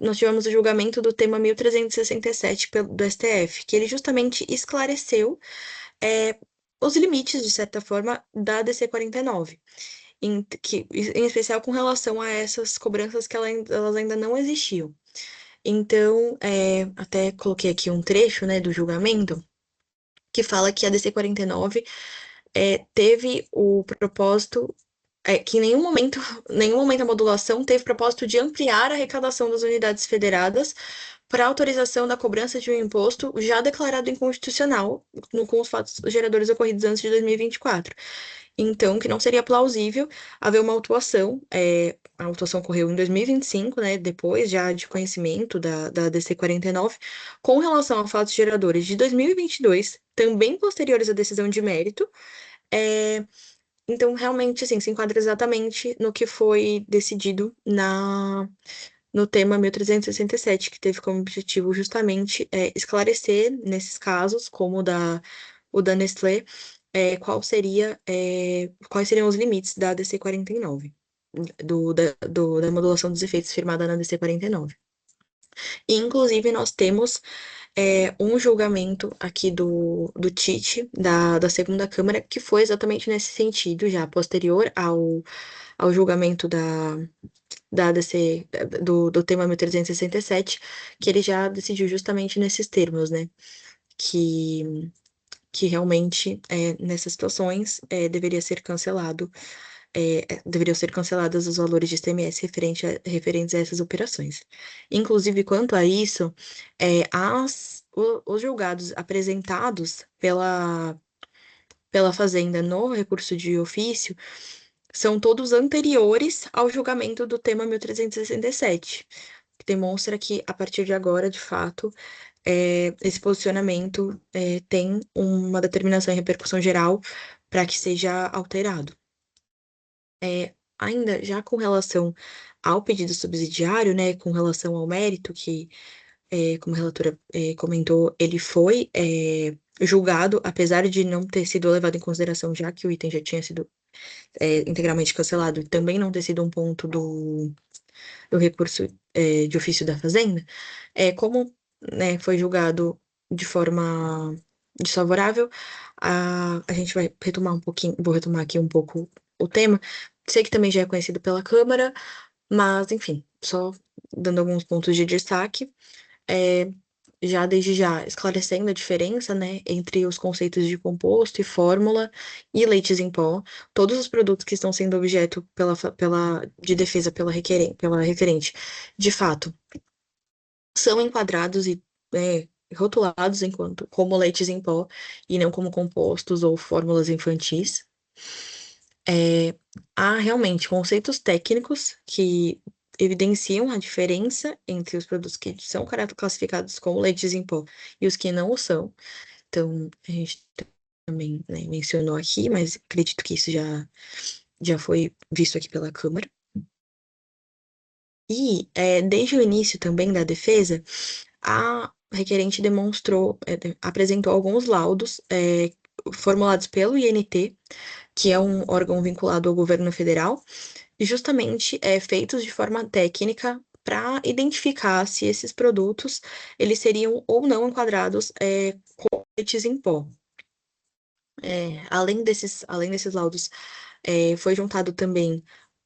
Nós tivemos o julgamento do tema 1367 do STF, que ele justamente esclareceu os limites, de certa forma, da DC 49. Em especial com relação a essas cobranças que elas ainda não existiam. Então, até coloquei aqui um trecho, né, do julgamento, que fala que a DC 49 teve o propósito, que em nenhum momento a modulação teve propósito de ampliar a arrecadação das unidades federadas para autorização da cobrança de um imposto já declarado inconstitucional com os fatos geradores ocorridos antes de 2024. Então, que não seria plausível haver uma autuação. A autuação ocorreu em 2025, né, depois já de conhecimento da DC 49, com relação a fatos geradores de 2022, também posteriores à decisão de mérito. Então, realmente, assim, se enquadra exatamente no que foi decidido no tema 1367, que teve como objetivo justamente esclarecer, nesses casos, como o da Nestlé, quais seriam os limites da DC 49, da modulação dos efeitos firmada na DC 49. E, inclusive, nós temos um julgamento aqui do TIT, da segunda Câmara, que foi exatamente nesse sentido, já posterior ao julgamento da DC, do tema 1367, que ele já decidiu justamente nesses termos, né? Que realmente, nessas situações, deveriam ser cancelados os valores de ICMS referentes a essas operações. Inclusive, quanto a isso, os julgados apresentados pela Fazenda no recurso de ofício são todos anteriores ao julgamento do tema 1367, que demonstra que, a partir de agora, de fato, esse posicionamento tem uma determinação e repercussão geral para que seja alterado. Ainda já com relação ao pedido subsidiário, né, com relação ao mérito, que, como a relatora comentou, ele foi julgado, apesar de não ter sido levado em consideração, já que o item já tinha sido integralmente cancelado, e também não ter sido um ponto do recurso de ofício da Fazenda, como, né, foi julgado de forma desfavorável, a gente vai retomar um pouquinho, vou retomar aqui um pouco o tema. Sei que também já é conhecido pela Câmara, mas, enfim, só dando alguns pontos de destaque. Já desde já esclarecendo a diferença, né, entre os conceitos de composto e fórmula e leites em pó. Todos os produtos que estão sendo objeto de defesa pela requerente, de fato, são enquadrados e rotulados como leites em pó e não como compostos ou fórmulas infantis. Há realmente conceitos técnicos que evidenciam a diferença entre os produtos que são classificados como leites em pó e os que não o são. Então, a gente também, né, mencionou aqui, mas acredito que isso já foi visto aqui pela Câmara. E, desde o início também da defesa, a requerente apresentou alguns laudos formulados pelo INT, que é um órgão vinculado ao governo federal, justamente feitos de forma técnica para identificar se esses produtos eles seriam ou não enquadrados como leites em pó. Além desses laudos, foi juntado também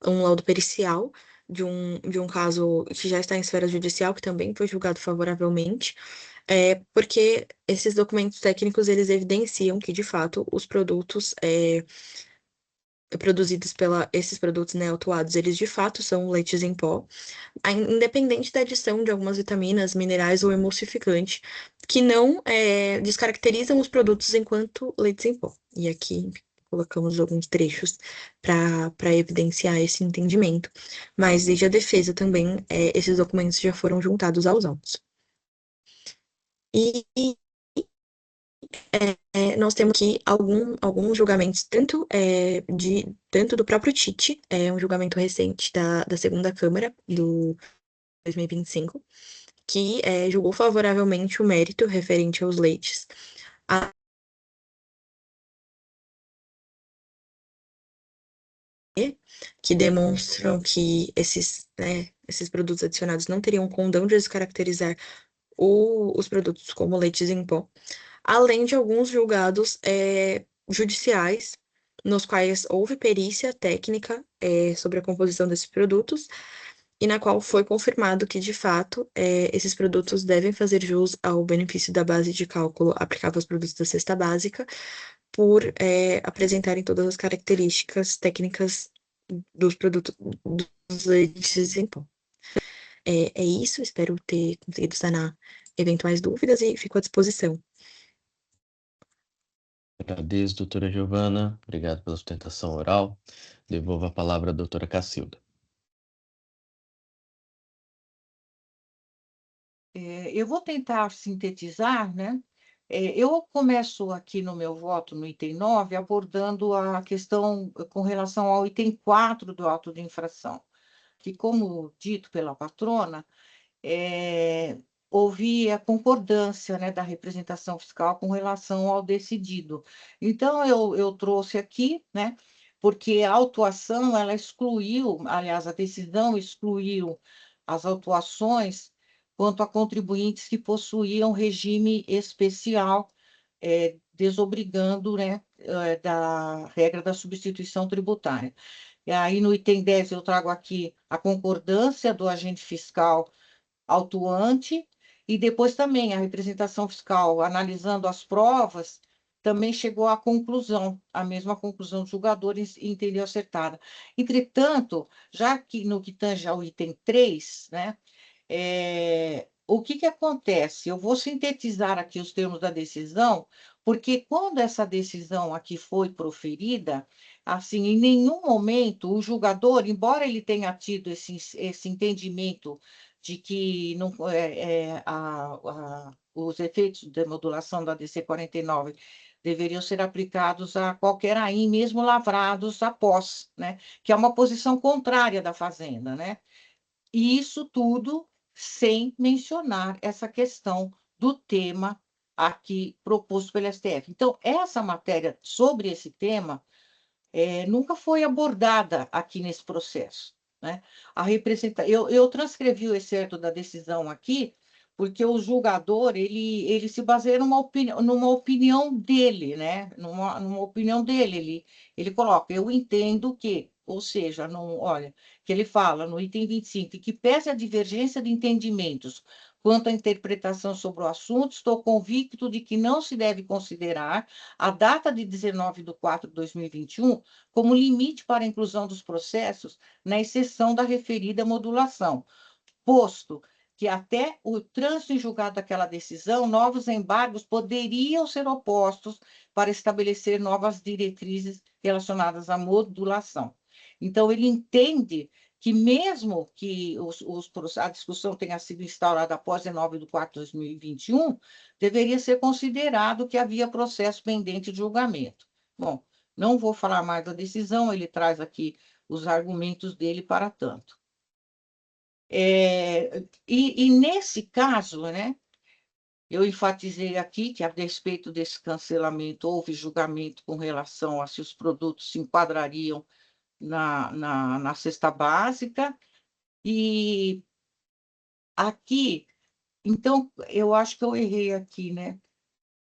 um laudo pericial de um caso que já está em esfera judicial, que também foi julgado favoravelmente, porque esses documentos técnicos eles evidenciam que, de fato, os produtos produzidos esses produtos, né, autuados, eles de fato são leites em pó, independente da adição de algumas vitaminas, minerais ou emulsificante, que não descaracterizam os produtos enquanto leites em pó. E aqui colocamos alguns trechos para evidenciar esse entendimento. Mas desde a defesa também, esses documentos já foram juntados aos autos. E nós temos aqui alguns julgamentos, tanto do próprio Tite, um julgamento recente da segunda Câmara, do 2025, que julgou favoravelmente o mérito referente aos leites, que demonstram que esses produtos adicionados não teriam o condão de descaracterizar os produtos como leites em pó, além de alguns julgados judiciais, nos quais houve perícia técnica sobre a composição desses produtos, e na qual foi confirmado que, de fato, esses produtos devem fazer jus ao benefício da base de cálculo aplicável aos produtos da cesta básica, por apresentarem todas as características técnicas dos produtos dos leites em pó. É isso, espero ter conseguido sanar eventuais dúvidas e fico à disposição. Agradeço, doutora Giovana. Obrigado pela sustentação oral. Devolvo a palavra à doutora Cacilda. Eu vou tentar sintetizar, né? Eu começo aqui no meu voto, no item 9, abordando a questão com relação ao item 4 do auto de infração, que, como dito pela patrona, houve a concordância, né, da representação fiscal com relação ao decidido. Então, eu trouxe aqui, né, porque a autuação, ela excluiu, aliás, a decisão excluiu as autuações quanto a contribuintes que possuíam regime especial, desobrigando, né, da regra da substituição tributária. E aí, no item 10, eu trago aqui a concordância do agente fiscal autuante, e depois também a representação fiscal, analisando as provas, também chegou à conclusão, a mesma conclusão dos julgadores, e entendeu acertada. Entretanto, já que no que tange ao item 3, né, o que acontece? Eu vou sintetizar aqui os termos da decisão, porque quando essa decisão aqui foi proferida, assim, em nenhum momento o julgador, embora ele tenha tido esse entendimento de que não, os efeitos de modulação da DC 49 deveriam ser aplicados a qualquer AIM, mesmo lavrados após, né? Que é uma posição contrária da Fazenda, né? E isso tudo sem mencionar essa questão do tema aqui proposto pelo STF. Então, essa matéria sobre esse tema nunca foi abordada aqui nesse processo, né? Eu transcrevi o excerto da decisão aqui, porque o julgador ele se baseia numa opinião dele, né? Numa opinião dele, ele coloca, eu entendo que, ou seja, não, olha, que ele fala no item 25, que pese a divergência de entendimentos quanto à interpretação sobre o assunto, estou convicto de que não se deve considerar a data de 19/4/2021 como limite para a inclusão dos processos na exceção da referida modulação, posto que até o trânsito em julgado daquela decisão, novos embargos poderiam ser opostos para estabelecer novas diretrizes relacionadas à modulação. Então, ele entende que mesmo que a discussão tenha sido instaurada após 19/4/2021, deveria ser considerado que havia processo pendente de julgamento. Bom, não vou falar mais da decisão, ele traz aqui os argumentos dele para tanto. E nesse caso, né, eu enfatizei aqui que, a despeito desse cancelamento, houve julgamento com relação a se os produtos se enquadrariam na cesta básica, e aqui, então, eu acho que eu errei aqui, né?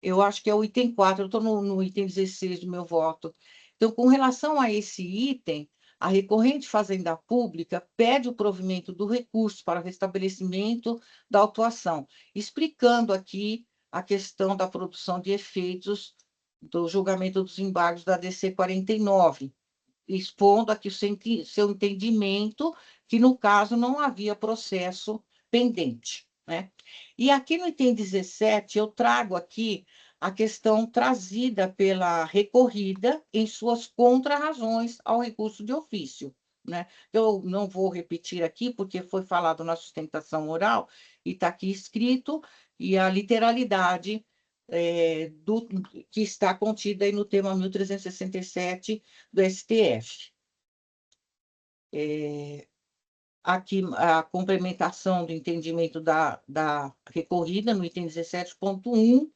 Eu acho que é o item 4, eu estou no item 16 do meu voto. Então, com relação a esse item, a recorrente Fazenda Pública pede o provimento do recurso para restabelecimento da autuação, explicando aqui a questão da produção de efeitos do julgamento dos embargos da DC 49, expondo aqui o seu entendimento que, no caso, não havia processo pendente, né? E aqui no item 17, eu trago aqui a questão trazida pela recorrida em suas contrarrazões ao recurso de ofício, né? Eu não vou repetir aqui, porque foi falado na sustentação oral e está aqui escrito, e a literalidade que está contida aí no tema 1367 do STF. Aqui a complementação do entendimento da recorrida no item 17.1,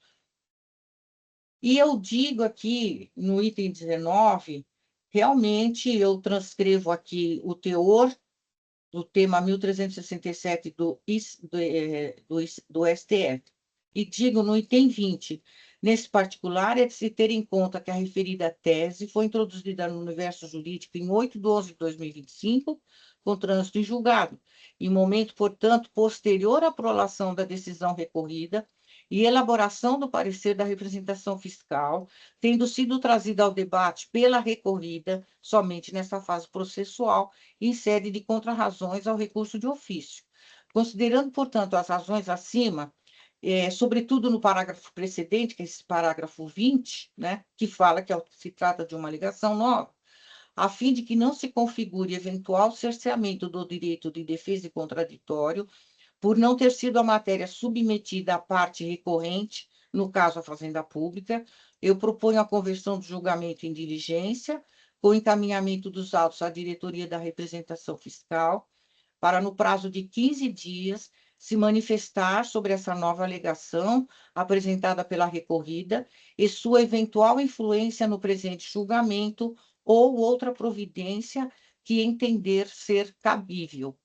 e eu digo aqui no item 19, realmente eu transcrevo aqui o teor do tema 1367 do STF. E digo no item 20, nesse particular, é de se ter em conta que a referida tese foi introduzida no universo jurídico em 8/12/2025, com trânsito em julgado, em momento, portanto, posterior à aprovação da decisão recorrida e elaboração do parecer da representação fiscal, tendo sido trazida ao debate pela recorrida somente nessa fase processual, em sede de contrarrazões ao recurso de ofício. Considerando, portanto, as razões acima, sobretudo no parágrafo precedente, que é esse parágrafo 20, né, que fala que se trata de uma alegação nova, a fim de que não se configure eventual cerceamento do direito de defesa e contraditório, por não ter sido a matéria submetida à parte recorrente, no caso a Fazenda Pública, eu proponho a conversão do julgamento em diligência, com encaminhamento dos autos à diretoria da representação fiscal, para, no prazo de 15 dias, se manifestar sobre essa nova alegação apresentada pela recorrida e sua eventual influência no presente julgamento ou outra providência que entender ser cabível.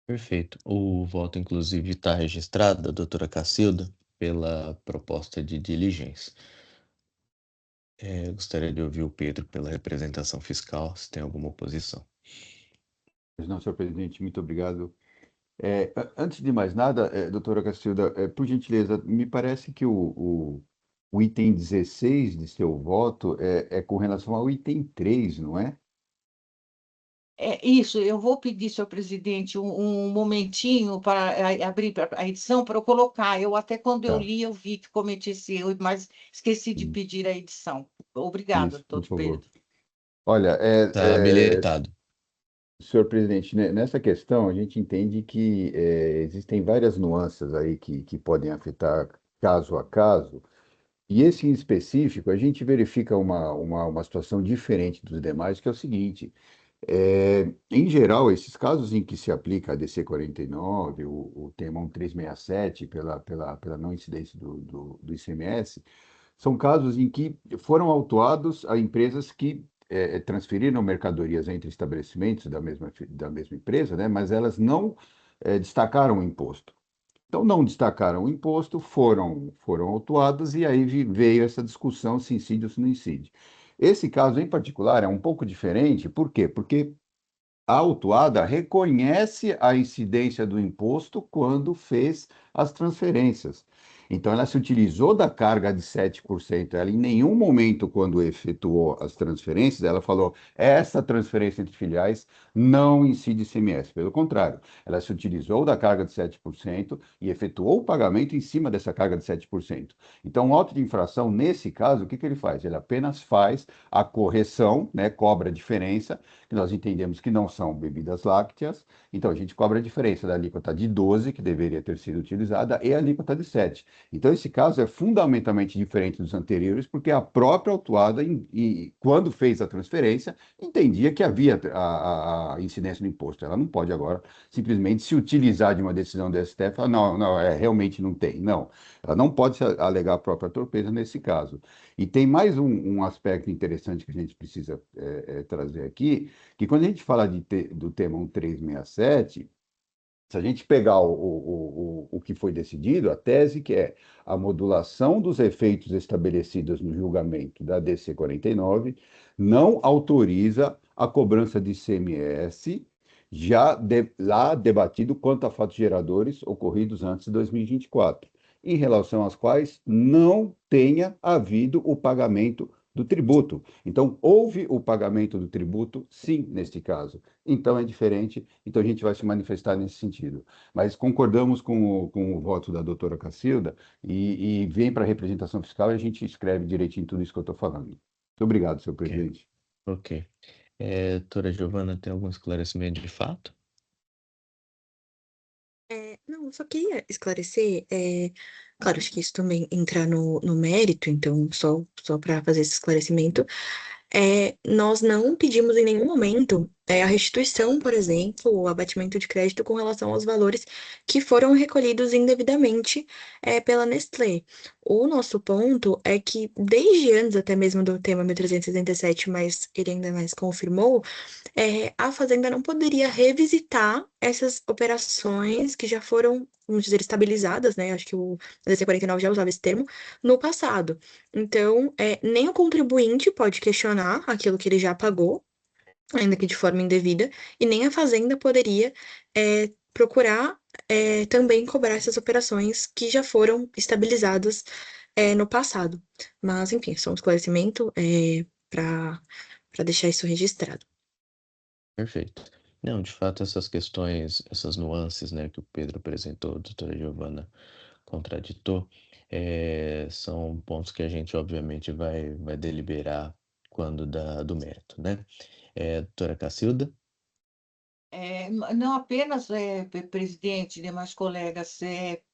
Perfeito. O voto, inclusive, está registrado da doutora Cacilda pela proposta de diligência. Gostaria de ouvir o Pedro pela representação fiscal, se tem alguma oposição. Não, senhor presidente, muito obrigado. Antes de mais nada, doutora Cacilda, por gentileza, me parece que o item 16 de seu voto é com relação ao item 3, não é? Isso, eu vou pedir, senhor presidente, um momentinho para abrir a edição para eu colocar. Eu até quando eu Tá. li, eu vi que cometi esse erro, mas esqueci de pedir a edição. Obrigada, Isso, por doutor favor. Pedro. Olha, Está habilitado. senhor presidente, nessa questão a gente entende que existem várias nuances aí que podem afetar caso a caso, e esse em específico a gente verifica uma situação diferente dos demais, que é o seguinte: Em geral, esses casos em que se aplica a DC 49, o tema 1367, pela não incidência do ICMS, são casos em que foram autuados a empresas que transferiram mercadorias entre estabelecimentos da mesma empresa, né, mas elas não destacaram o imposto. Então, não destacaram o imposto, foram autuadas, e aí veio essa discussão se incide ou se não incide. Esse caso em particular é um pouco diferente, por quê? Porque a autuada reconhece a incidência do imposto quando fez as transferências. Então, ela se utilizou da carga de 7%. Ela, em nenhum momento, quando efetuou as transferências, ela falou: essa transferência entre filiais não incide ICMS. Pelo contrário, ela se utilizou da carga de 7% e efetuou o pagamento em cima dessa carga de 7%. Então, o auto de infração, nesse caso, o que que ele faz? Ele apenas faz a correção, né, cobra a diferença, que nós entendemos que não são bebidas lácteas, então a gente cobra a diferença da alíquota de 12, que deveria ter sido utilizada, e a alíquota de 7. Então esse caso é fundamentalmente diferente dos anteriores, porque a própria autuada, quando fez a transferência, entendia que havia a incidência do imposto. Ela não pode agora simplesmente se utilizar de uma decisão do STF e falar: não, não, realmente não tem. Não, ela não pode alegar a própria torpeza nesse caso. E tem mais um aspecto interessante que a gente precisa trazer aqui, que quando a gente fala do tema 1367, se a gente pegar o que foi decidido, a tese que é a modulação dos efeitos estabelecidos no julgamento da DC 49 não autoriza a cobrança de ICMS lá debatido quanto a fatos geradores ocorridos antes de 2024, em relação às quais não tenha havido o pagamento do tributo. Então, houve o pagamento do tributo, sim, neste caso. Então, é diferente, então a gente vai se manifestar nesse sentido. Mas concordamos com o voto da doutora Cacilda e vem para a representação fiscal e a gente escreve direitinho tudo isso que eu estou falando. Muito obrigado, senhor Ok. presidente. Ok. Doutora Giovana, tem algum esclarecimento de fato? Não, eu só queria esclarecer, claro, acho que isso também entra no mérito, então, só para fazer esse esclarecimento, nós não pedimos em nenhum momento a restituição, por exemplo, o abatimento de crédito com relação aos valores que foram recolhidos indevidamente pela Nestlé. O nosso ponto é que, desde antes até mesmo do tema 1367, mas ele ainda mais confirmou, a Fazenda não poderia revisitar essas operações que já foram, vamos dizer, estabilizadas, né? Acho que o DC49 já usava esse termo, no passado. Então, nem o contribuinte pode questionar aquilo que ele já pagou, ainda que de forma indevida, e nem a Fazenda poderia procurar também cobrar essas operações que já foram estabilizadas no passado. Mas, enfim, só um esclarecimento para deixar isso registrado. Perfeito. Não, de fato, essas questões, essas nuances, né, que o Pedro apresentou, a doutora Giovana contraditou, são pontos que a gente, obviamente, vai deliberar quando do mérito, né? Doutora Cacilda? Não apenas, presidente e demais colegas,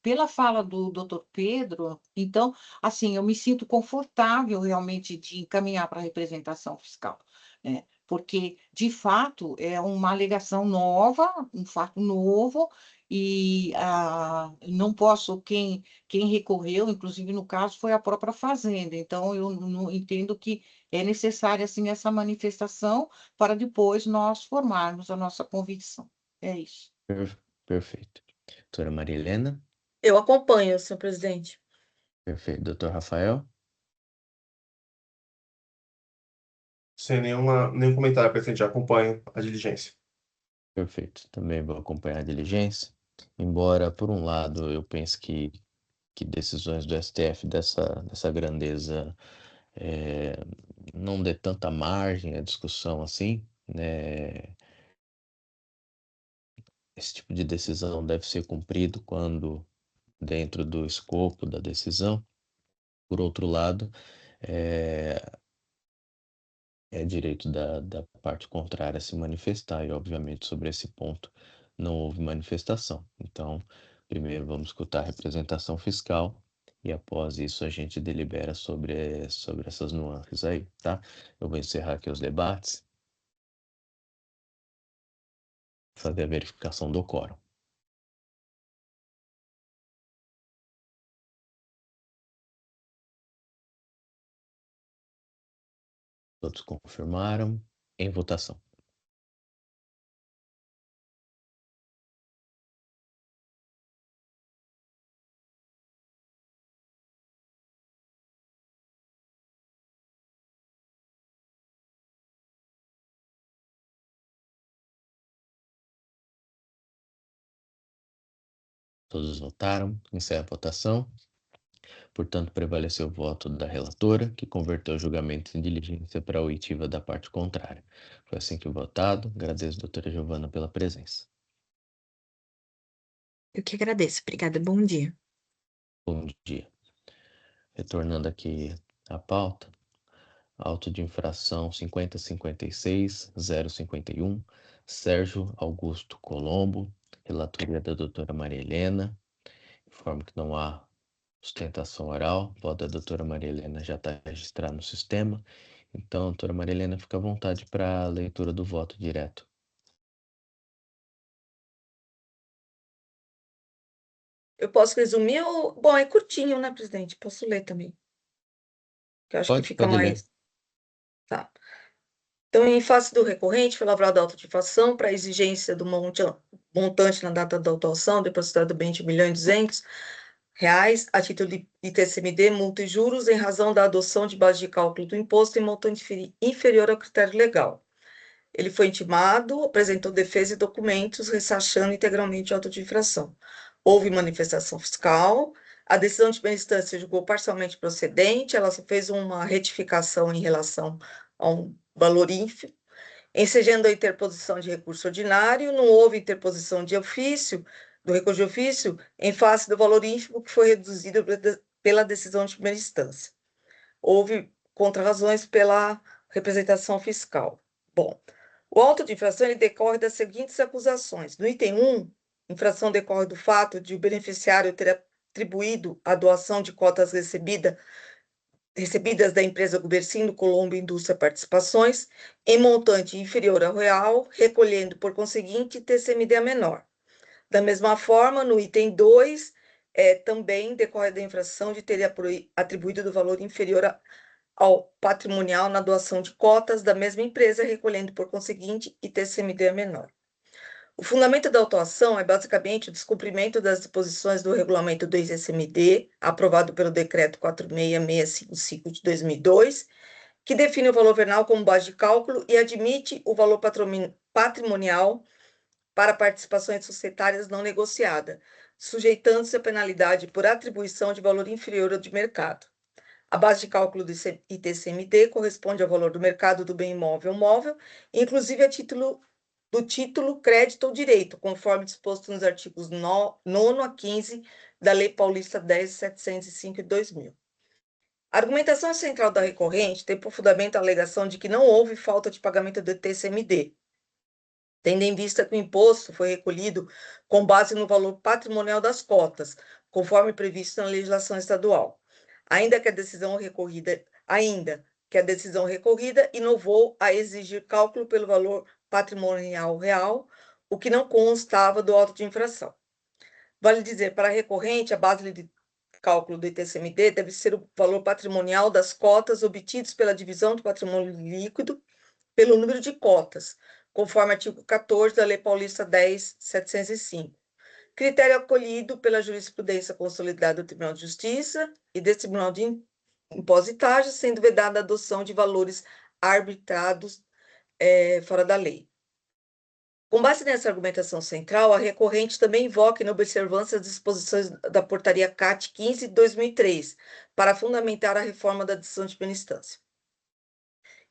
pela fala do doutor Pedro, então, assim, eu me sinto confortável realmente de encaminhar para a representação fiscal, né? Porque, de fato, é uma alegação nova, um fato novo, e não posso, quem recorreu, inclusive no caso, foi a própria Fazenda, então eu não entendo que é necessária, assim, essa manifestação para depois nós formarmos a nossa convicção. É isso. Perfeito. Doutora Maria Helena? Eu acompanho, senhor presidente. Perfeito. Doutor Rafael? Sem nenhum comentário, presidente, já acompanho a diligência. Perfeito. Também vou acompanhar a diligência. Embora, por um lado, eu pense que decisões do STF dessa grandeza não dê tanta margem à discussão assim, né? Esse tipo de decisão deve ser cumprido quando dentro do escopo da decisão. Por outro lado, é, é direito da parte contrária se manifestar, e obviamente sobre esse ponto não houve manifestação. Então, primeiro vamos escutar a representação fiscal e após isso a gente delibera sobre essas nuances aí, tá? Eu vou encerrar aqui os debates. fazer a verificação do quórum. Todos confirmaram. Em votação. Todos votaram. Encerra a votação. Portanto, prevaleceu o voto da relatora, que converteu o julgamento em diligência para a oitiva da parte contrária. Foi assim que votado. Agradeço, doutora Giovana, pela presença. Eu que agradeço. Obrigada. Bom dia. Bom dia. Retornando aqui à pauta, auto de infração 5056-051, Sérgio Augusto Colombo, relatoria da doutora Maria Helena. Informo que não há sustentação oral, o voto da doutora Maria Helena já está registrado no sistema. Então, doutora Maria Helena, fica à vontade para a leitura do voto direto. Eu posso resumir? Bom, é curtinho, né, presidente? Posso ler também. Que eu acho que fica Pode ler. mais. Tá. Então, em face do recorrente, foi lavrada a auto de infração para a exigência do montante na data da autuação, depositado bem de R$ 1.200.000, a título de ITCMD, multa e juros, em razão da adoção de base de cálculo do imposto em montante inferior ao critério legal. Ele foi intimado, apresentou defesa e documentos, ressarcindo integralmente o auto de infração. Houve manifestação fiscal, a decisão de primeira instância julgou parcialmente procedente, ela só fez uma retificação em relação a um valor ínfimo, ensejando a interposição de recurso ordinário, não houve interposição de ofício, do recurso de ofício, em face do valor ínfimo que foi reduzido pela decisão de primeira instância. Houve contrarrazões pela representação fiscal. Bom, o auto de infração ele decorre das seguintes acusações. No item 1, infração decorre do fato de o beneficiário ter atribuído a doação de cotas recebidas da empresa Gubercindo Colombo Indústria Participações em montante inferior ao real, recolhendo, por conseguinte, TCMD a menor. Da mesma forma, no item 2, também decorre da infração de ter atribuído do valor inferior ao patrimonial na doação de cotas da mesma empresa, recolhendo, por conseguinte, ITCMD a menor. O fundamento da autuação é basicamente o descumprimento das disposições do regulamento do ITCMD, aprovado pelo decreto 46655 de 2002, que define o valor venal como base de cálculo e admite o valor patrimonial para participações societárias não negociada, sujeitando-se à penalidade por atribuição de valor inferior ao de mercado. A base de cálculo do ITCMD corresponde ao valor do mercado do bem imóvel ou móvel, inclusive do título, crédito ou direito, conforme disposto nos artigos 9º a 15 da Lei Paulista 10.705 de 2000. A argumentação central da recorrente tem por fundamento a alegação de que não houve falta de pagamento do ITCMD, tendo em vista que o imposto foi recolhido com base no valor patrimonial das cotas, conforme previsto na legislação estadual. Ainda que a decisão recorrida inovou a exigir cálculo pelo valor patrimonial real, o que não constava do auto de infração. Vale dizer, para a recorrente, a base de cálculo do ITCMD deve ser o valor patrimonial das cotas obtidos pela divisão do patrimônio líquido pelo número de cotas, conforme artigo 14 da Lei Paulista 10.705. Critério acolhido pela jurisprudência consolidada do Tribunal de Justiça e desse Tribunal de Impositagem, sendo vedada a adoção de valores arbitrados fora da lei. Com base nessa argumentação central, a recorrente também invoca, em observância das disposições da Portaria CAT 15 de 2003, para fundamentar a reforma da decisão de primeira instância.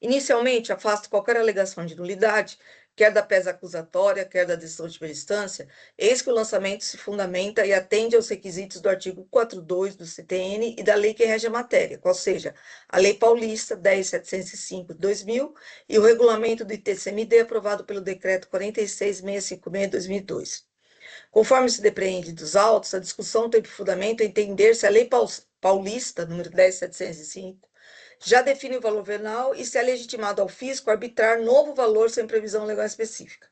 Inicialmente, afasta qualquer alegação de nulidade, quer da pesa acusatória, quer da decisão de primeira instância, eis que o lançamento se fundamenta e atende aos requisitos do artigo 42 do CTN e da lei que rege a matéria, qual seja a Lei Paulista 10.705 de 2000 e o regulamento do ITCMD aprovado pelo decreto 46.656 de 2002. Conforme se depreende dos autos, a discussão tem por fundamento entender se a Lei Paulista, número 10.705, já define o valor venal e se é legitimado ao fisco arbitrar novo valor sem previsão legal específica.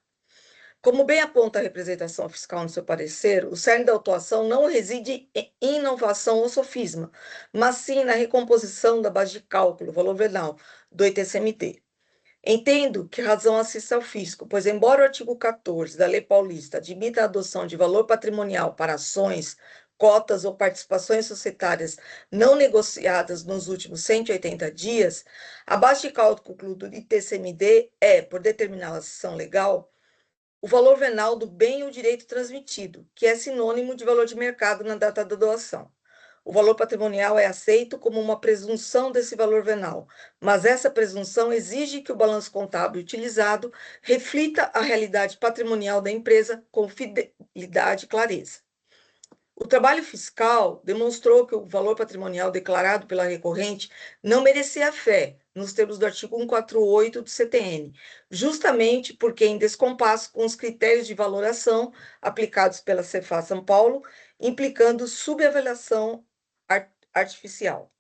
Como bem aponta a representação fiscal no seu parecer, o cerne da atuação não reside em inovação ou sofisma, mas sim na recomposição da base de cálculo, valor venal, do ITCMD. Entendo que razão assista ao fisco, pois embora o artigo 14 da Lei Paulista admita a adoção de valor patrimonial para ações, cotas ou participações societárias não negociadas nos últimos 180 dias, a base de cálculo do ITCMD é, por determinação legal, o valor venal do bem ou direito transmitido, que é sinônimo de valor de mercado na data da doação. O valor patrimonial é aceito como uma presunção desse valor venal, mas essa presunção exige que o balanço contábil utilizado reflita a realidade patrimonial da empresa com fidelidade e clareza. O trabalho fiscal demonstrou que o valor patrimonial declarado pela recorrente não merecia fé, nos termos do artigo 148 do CTN, justamente porque em descompasso com os critérios de valoração aplicados pela Cefa São Paulo, implicando subavaliação artificial.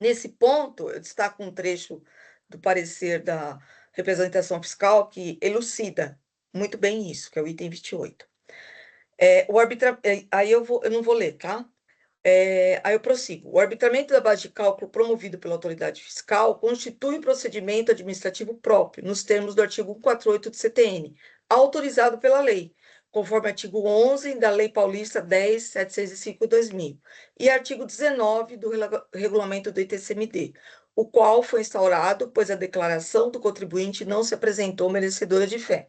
Nesse ponto, eu destaco um trecho do parecer da representação fiscal que elucida muito bem isso, que é o item 28. Aí eu não vou ler, tá? Aí eu prossigo. O arbitramento da base de cálculo promovido pela autoridade fiscal constitui um procedimento administrativo próprio, nos termos do artigo 148 do CTN, autorizado pela lei, conforme artigo 11 da Lei Paulista 10.705/2000 e artigo 19 do regulamento do ITCMD, o qual foi instaurado, pois a declaração do contribuinte não se apresentou merecedora de fé.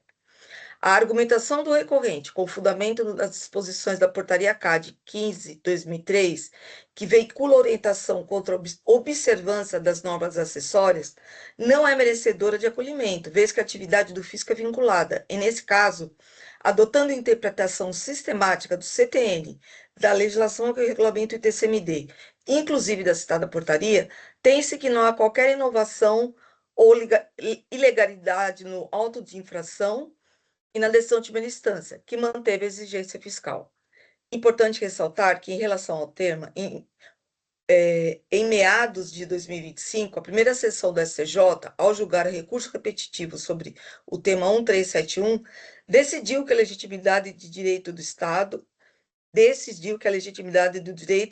A argumentação do recorrente, com fundamento nas disposições da Portaria CAD 15/2003, que veicula orientação contra a observância das normas acessórias, não é merecedora de acolhimento, vez que a atividade do fisco é vinculada, e, nesse caso, adotando interpretação sistemática do CTN, da legislação que regulamenta o ITCMD, inclusive da citada portaria, tem-se que não há qualquer inovação ou ilegalidade no auto de infração e na decisão de primeira instância, que manteve a exigência fiscal. Importante ressaltar que, em relação ao tema, em meados de 2025, a primeira sessão do STJ, ao julgar recurso repetitivo sobre o tema 1371, decidiu que a legitimidade de direito do Estado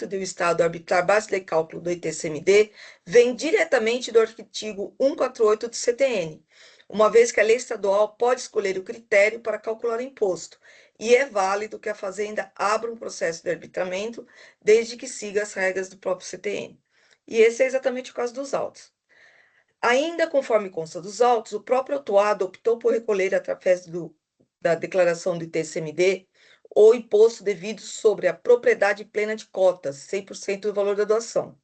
do Estado a arbitrar base de cálculo do ITCMD vem diretamente do artigo 148 do CTN, uma vez que a lei estadual pode escolher o critério para calcular o imposto, e é válido que a Fazenda abra um processo de arbitramento, desde que siga as regras do próprio CTN. E esse é exatamente o caso dos autos. Ainda conforme consta dos autos, o próprio autuado optou por recolher, através da declaração do ITCMD, o imposto devido sobre a propriedade plena de cotas, 100% do valor da doação.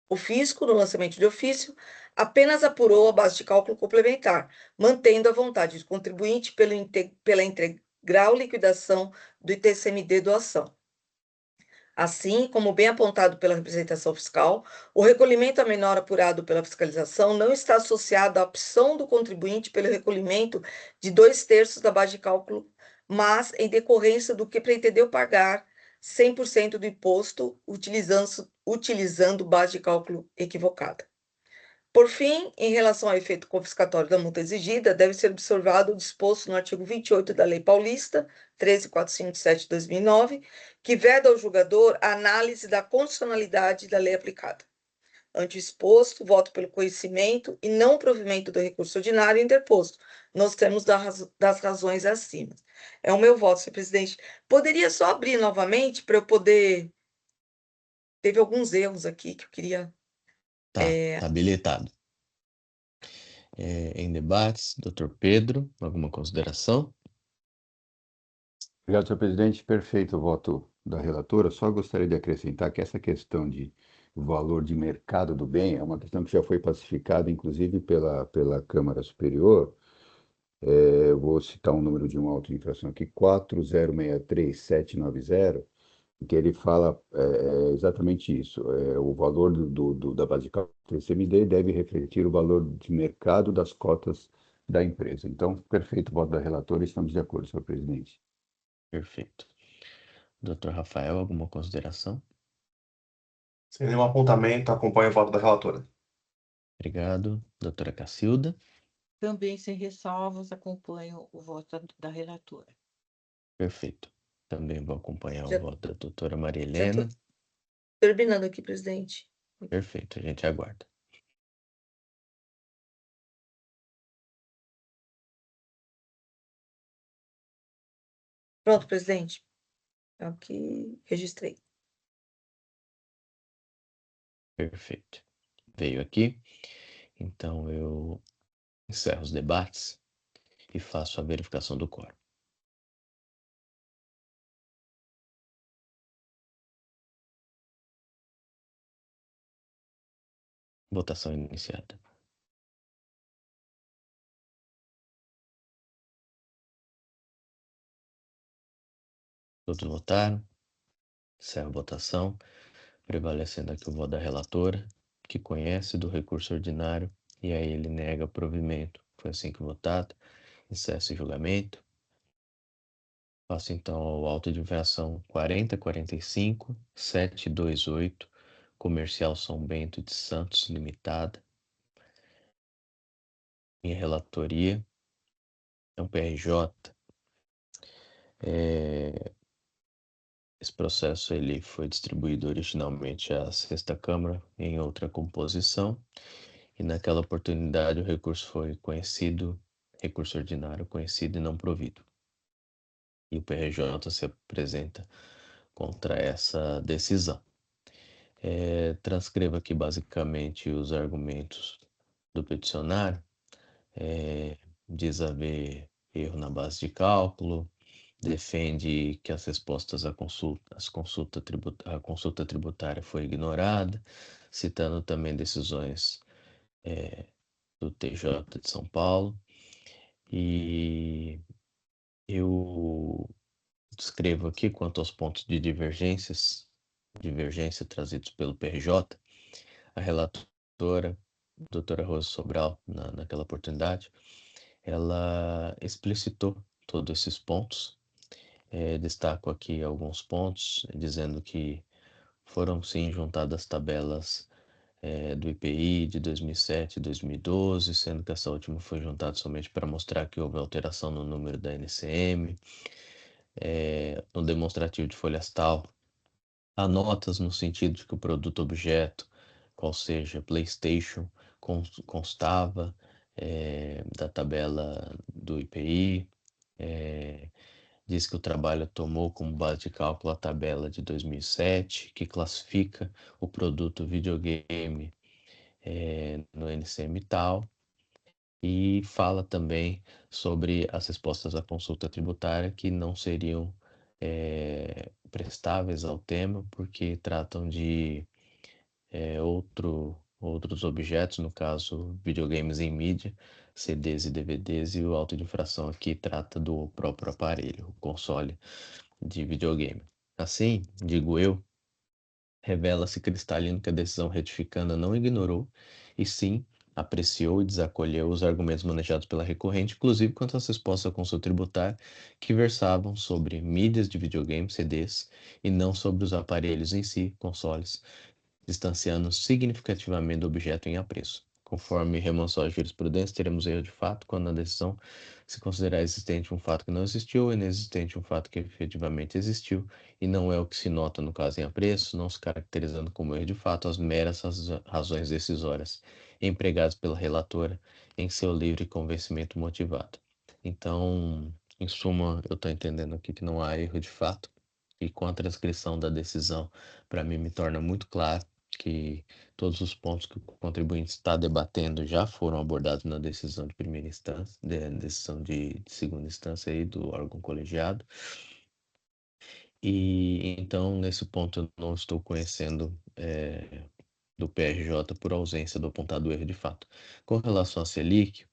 O fisco, no lançamento de ofício, apenas apurou a base de cálculo complementar, mantendo a vontade do contribuinte pela integral liquidação do ITCMD doação. Assim, como bem apontado pela representação fiscal, o recolhimento a menor apurado pela fiscalização não está associado à opção do contribuinte pelo recolhimento de 2/3 da base de cálculo, mas em decorrência do que pretendeu pagar 100% do imposto utilizando base de cálculo equivocada. Por fim, em relação ao efeito confiscatório da multa exigida, deve ser observado o disposto no artigo 28 da Lei Paulista 13.457/2009, que veda ao julgador a análise da constitucionalidade da lei aplicada. Ante o exposto, voto pelo conhecimento e não provimento do recurso ordinário interposto, nos termos das razões acima. É o meu voto, senhor presidente. Poderia só abrir novamente para eu poder... Teve alguns erros aqui que eu queria... Tá habilitado. Em debates, doutor Pedro, alguma consideração? Obrigado, senhor presidente. Perfeito o voto da relatora. Só gostaria de acrescentar que essa questão de valor de mercado do bem é uma questão que já foi pacificada, inclusive, pela Câmara Superior. Eu vou citar um número de uma auto de infração aqui, 4063790, em que ele fala exatamente isso. O valor da base de cálculo do TCMD deve refletir o valor de mercado das cotas da empresa. Então, perfeito o voto da relatora, estamos de acordo, senhor presidente. Perfeito. Doutor Rafael, alguma consideração? Sem nenhum apontamento, acompanho o voto da relatora. Obrigado. Doutora Cacilda? Também sem ressalvas, acompanho o voto da relatora. Perfeito. Também vou acompanhar o Já- voto da doutora Maria Já Helena. estou terminando aqui, presidente. Perfeito, a gente aguarda. Pronto, presidente. É o que registrei. Perfeito. Veio aqui. Então eu encerro os debates e faço a verificação do quórum. Votação iniciada. Todos votaram. Encerro a votação, prevalecendo aqui o voto da relatora, que conhece do recurso ordinário e aí ele nega provimento. Foi assim que votado. Encerro esse julgamento. Passo então ao auto de infração 4045 728, Comercial São Bento de Santos Limitada. Minha relatoria é um PRJ. Esse processo ele foi distribuído originalmente à Sexta Câmara em outra composição e naquela oportunidade o recurso foi conhecido, recurso ordinário conhecido e não provido. E o PRJ se apresenta contra essa decisão. Transcrevo aqui basicamente os argumentos do peticionário. Diz haver erro na base de cálculo, defende que as respostas à consulta, a consulta tributária foi ignorada, citando também decisões do TJ de São Paulo. E eu descrevo aqui quanto aos pontos de divergência trazidos pelo PRJ, a relatora, doutora Rosa Sobral, naquela oportunidade, ela explicitou todos esses pontos. Destaco aqui alguns pontos, dizendo que foram sim juntadas tabelas do IPI de 2007 e 2012, sendo que essa última foi juntada somente para mostrar que houve alteração no número da NCM. No demonstrativo de folhas tal, há notas no sentido de que o produto objeto, qual seja PlayStation, constava da tabela do IPI. Diz que o trabalho tomou como base de cálculo a tabela de 2007, que classifica o produto videogame no NCM tal, e fala também sobre as respostas à consulta tributária que não seriam prestáveis ao tema, porque tratam de outros objetos, no caso videogames em mídia, CDs e DVDs, e o auto de infração aqui trata do próprio aparelho, o console de videogame. Assim, digo eu, revela-se cristalino que a decisão retificanda não ignorou, e sim apreciou e desacolheu os argumentos manejados pela recorrente, inclusive quanto às respostas à consulta tributária, que versavam sobre mídias de videogame, CDs, e não sobre os aparelhos em si, consoles, distanciando significativamente do objeto em apreço. Conforme remonstrou a jurisprudência, teremos erro de fato quando na decisão se considerar existente um fato que não existiu ou inexistente um fato que efetivamente existiu, e não é o que se nota no caso em apreço, não se caracterizando como erro de fato as meras razões decisórias empregadas pela relatora em seu livre convencimento motivado. Então, em suma, eu estou entendendo aqui que não há erro de fato, e com a transcrição da decisão, para mim me torna muito claro que todos os pontos que o contribuinte está debatendo já foram abordados na decisão de primeira instância, decisão de segunda instância aí do órgão colegiado. E então, nesse ponto, eu não estou conhecendo do PRJ por ausência do apontado erro de fato. Com relação à Selic,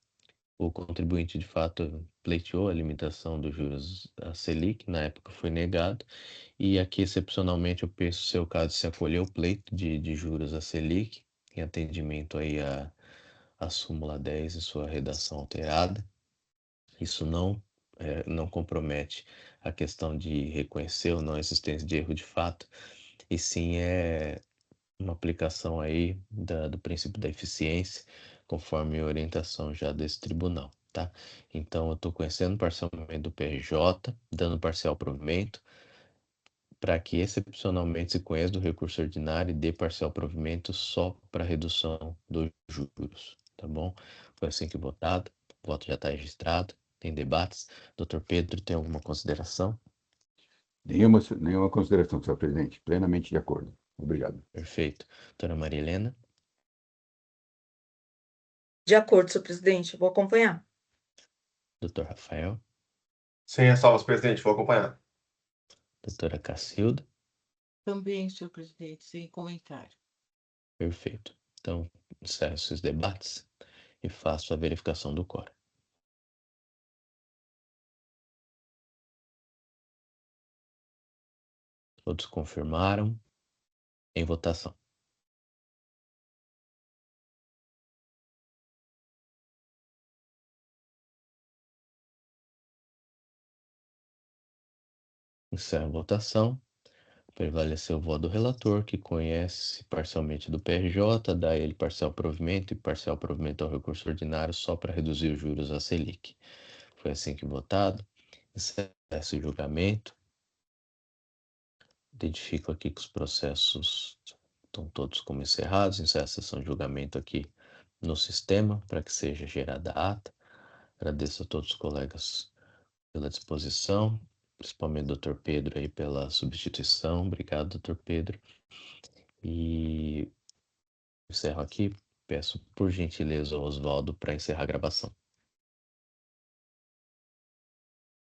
o contribuinte de fato pleiteou a limitação dos juros da Selic, na época foi negado, e aqui excepcionalmente eu penso seu caso se acolheu o pleito de juros da Selic, em atendimento aí a súmula 10 e sua redação alterada. Isso não compromete a questão de reconhecer ou não a existência de erro de fato, e sim uma aplicação aí do princípio da eficiência, conforme a orientação já desse tribunal, tá? Então, eu estou conhecendo parcialmente do PRJ, dando parcial provimento, para que excepcionalmente se conheça do recurso ordinário e dê parcial provimento só para redução dos juros, tá bom? Foi assim que votado, o voto já está registrado, tem debates. Doutor Pedro, tem alguma consideração? Nenhuma consideração, senhor presidente. Plenamente de acordo. Obrigado. Perfeito. Doutora Maria Helena? De acordo, senhor presidente, eu vou acompanhar. Doutor Rafael? Sem ressalvas, presidente, vou acompanhar. Doutora Cacilda? Também, senhor presidente, sem comentário. Perfeito. Então, encerro esses debates e faço a verificação do quórum. Todos confirmaram em votação. Encerro a votação. Prevaleceu o voto do relator, que conhece parcialmente do PRJ, dá a ele parcial provimento e parcial provimento ao recurso ordinário só para reduzir os juros à Selic. Foi assim que votado. Encerro esse julgamento. Identifico aqui que os processos estão todos como encerrados. Encerro a sessão de julgamento aqui no sistema para que seja gerada a ata. Agradeço a todos os colegas pela disposição, principalmente o Dr. Pedro aí pela substituição. Obrigado, Dr. Pedro. E encerro aqui. Peço por gentileza ao Oswaldo para encerrar a gravação.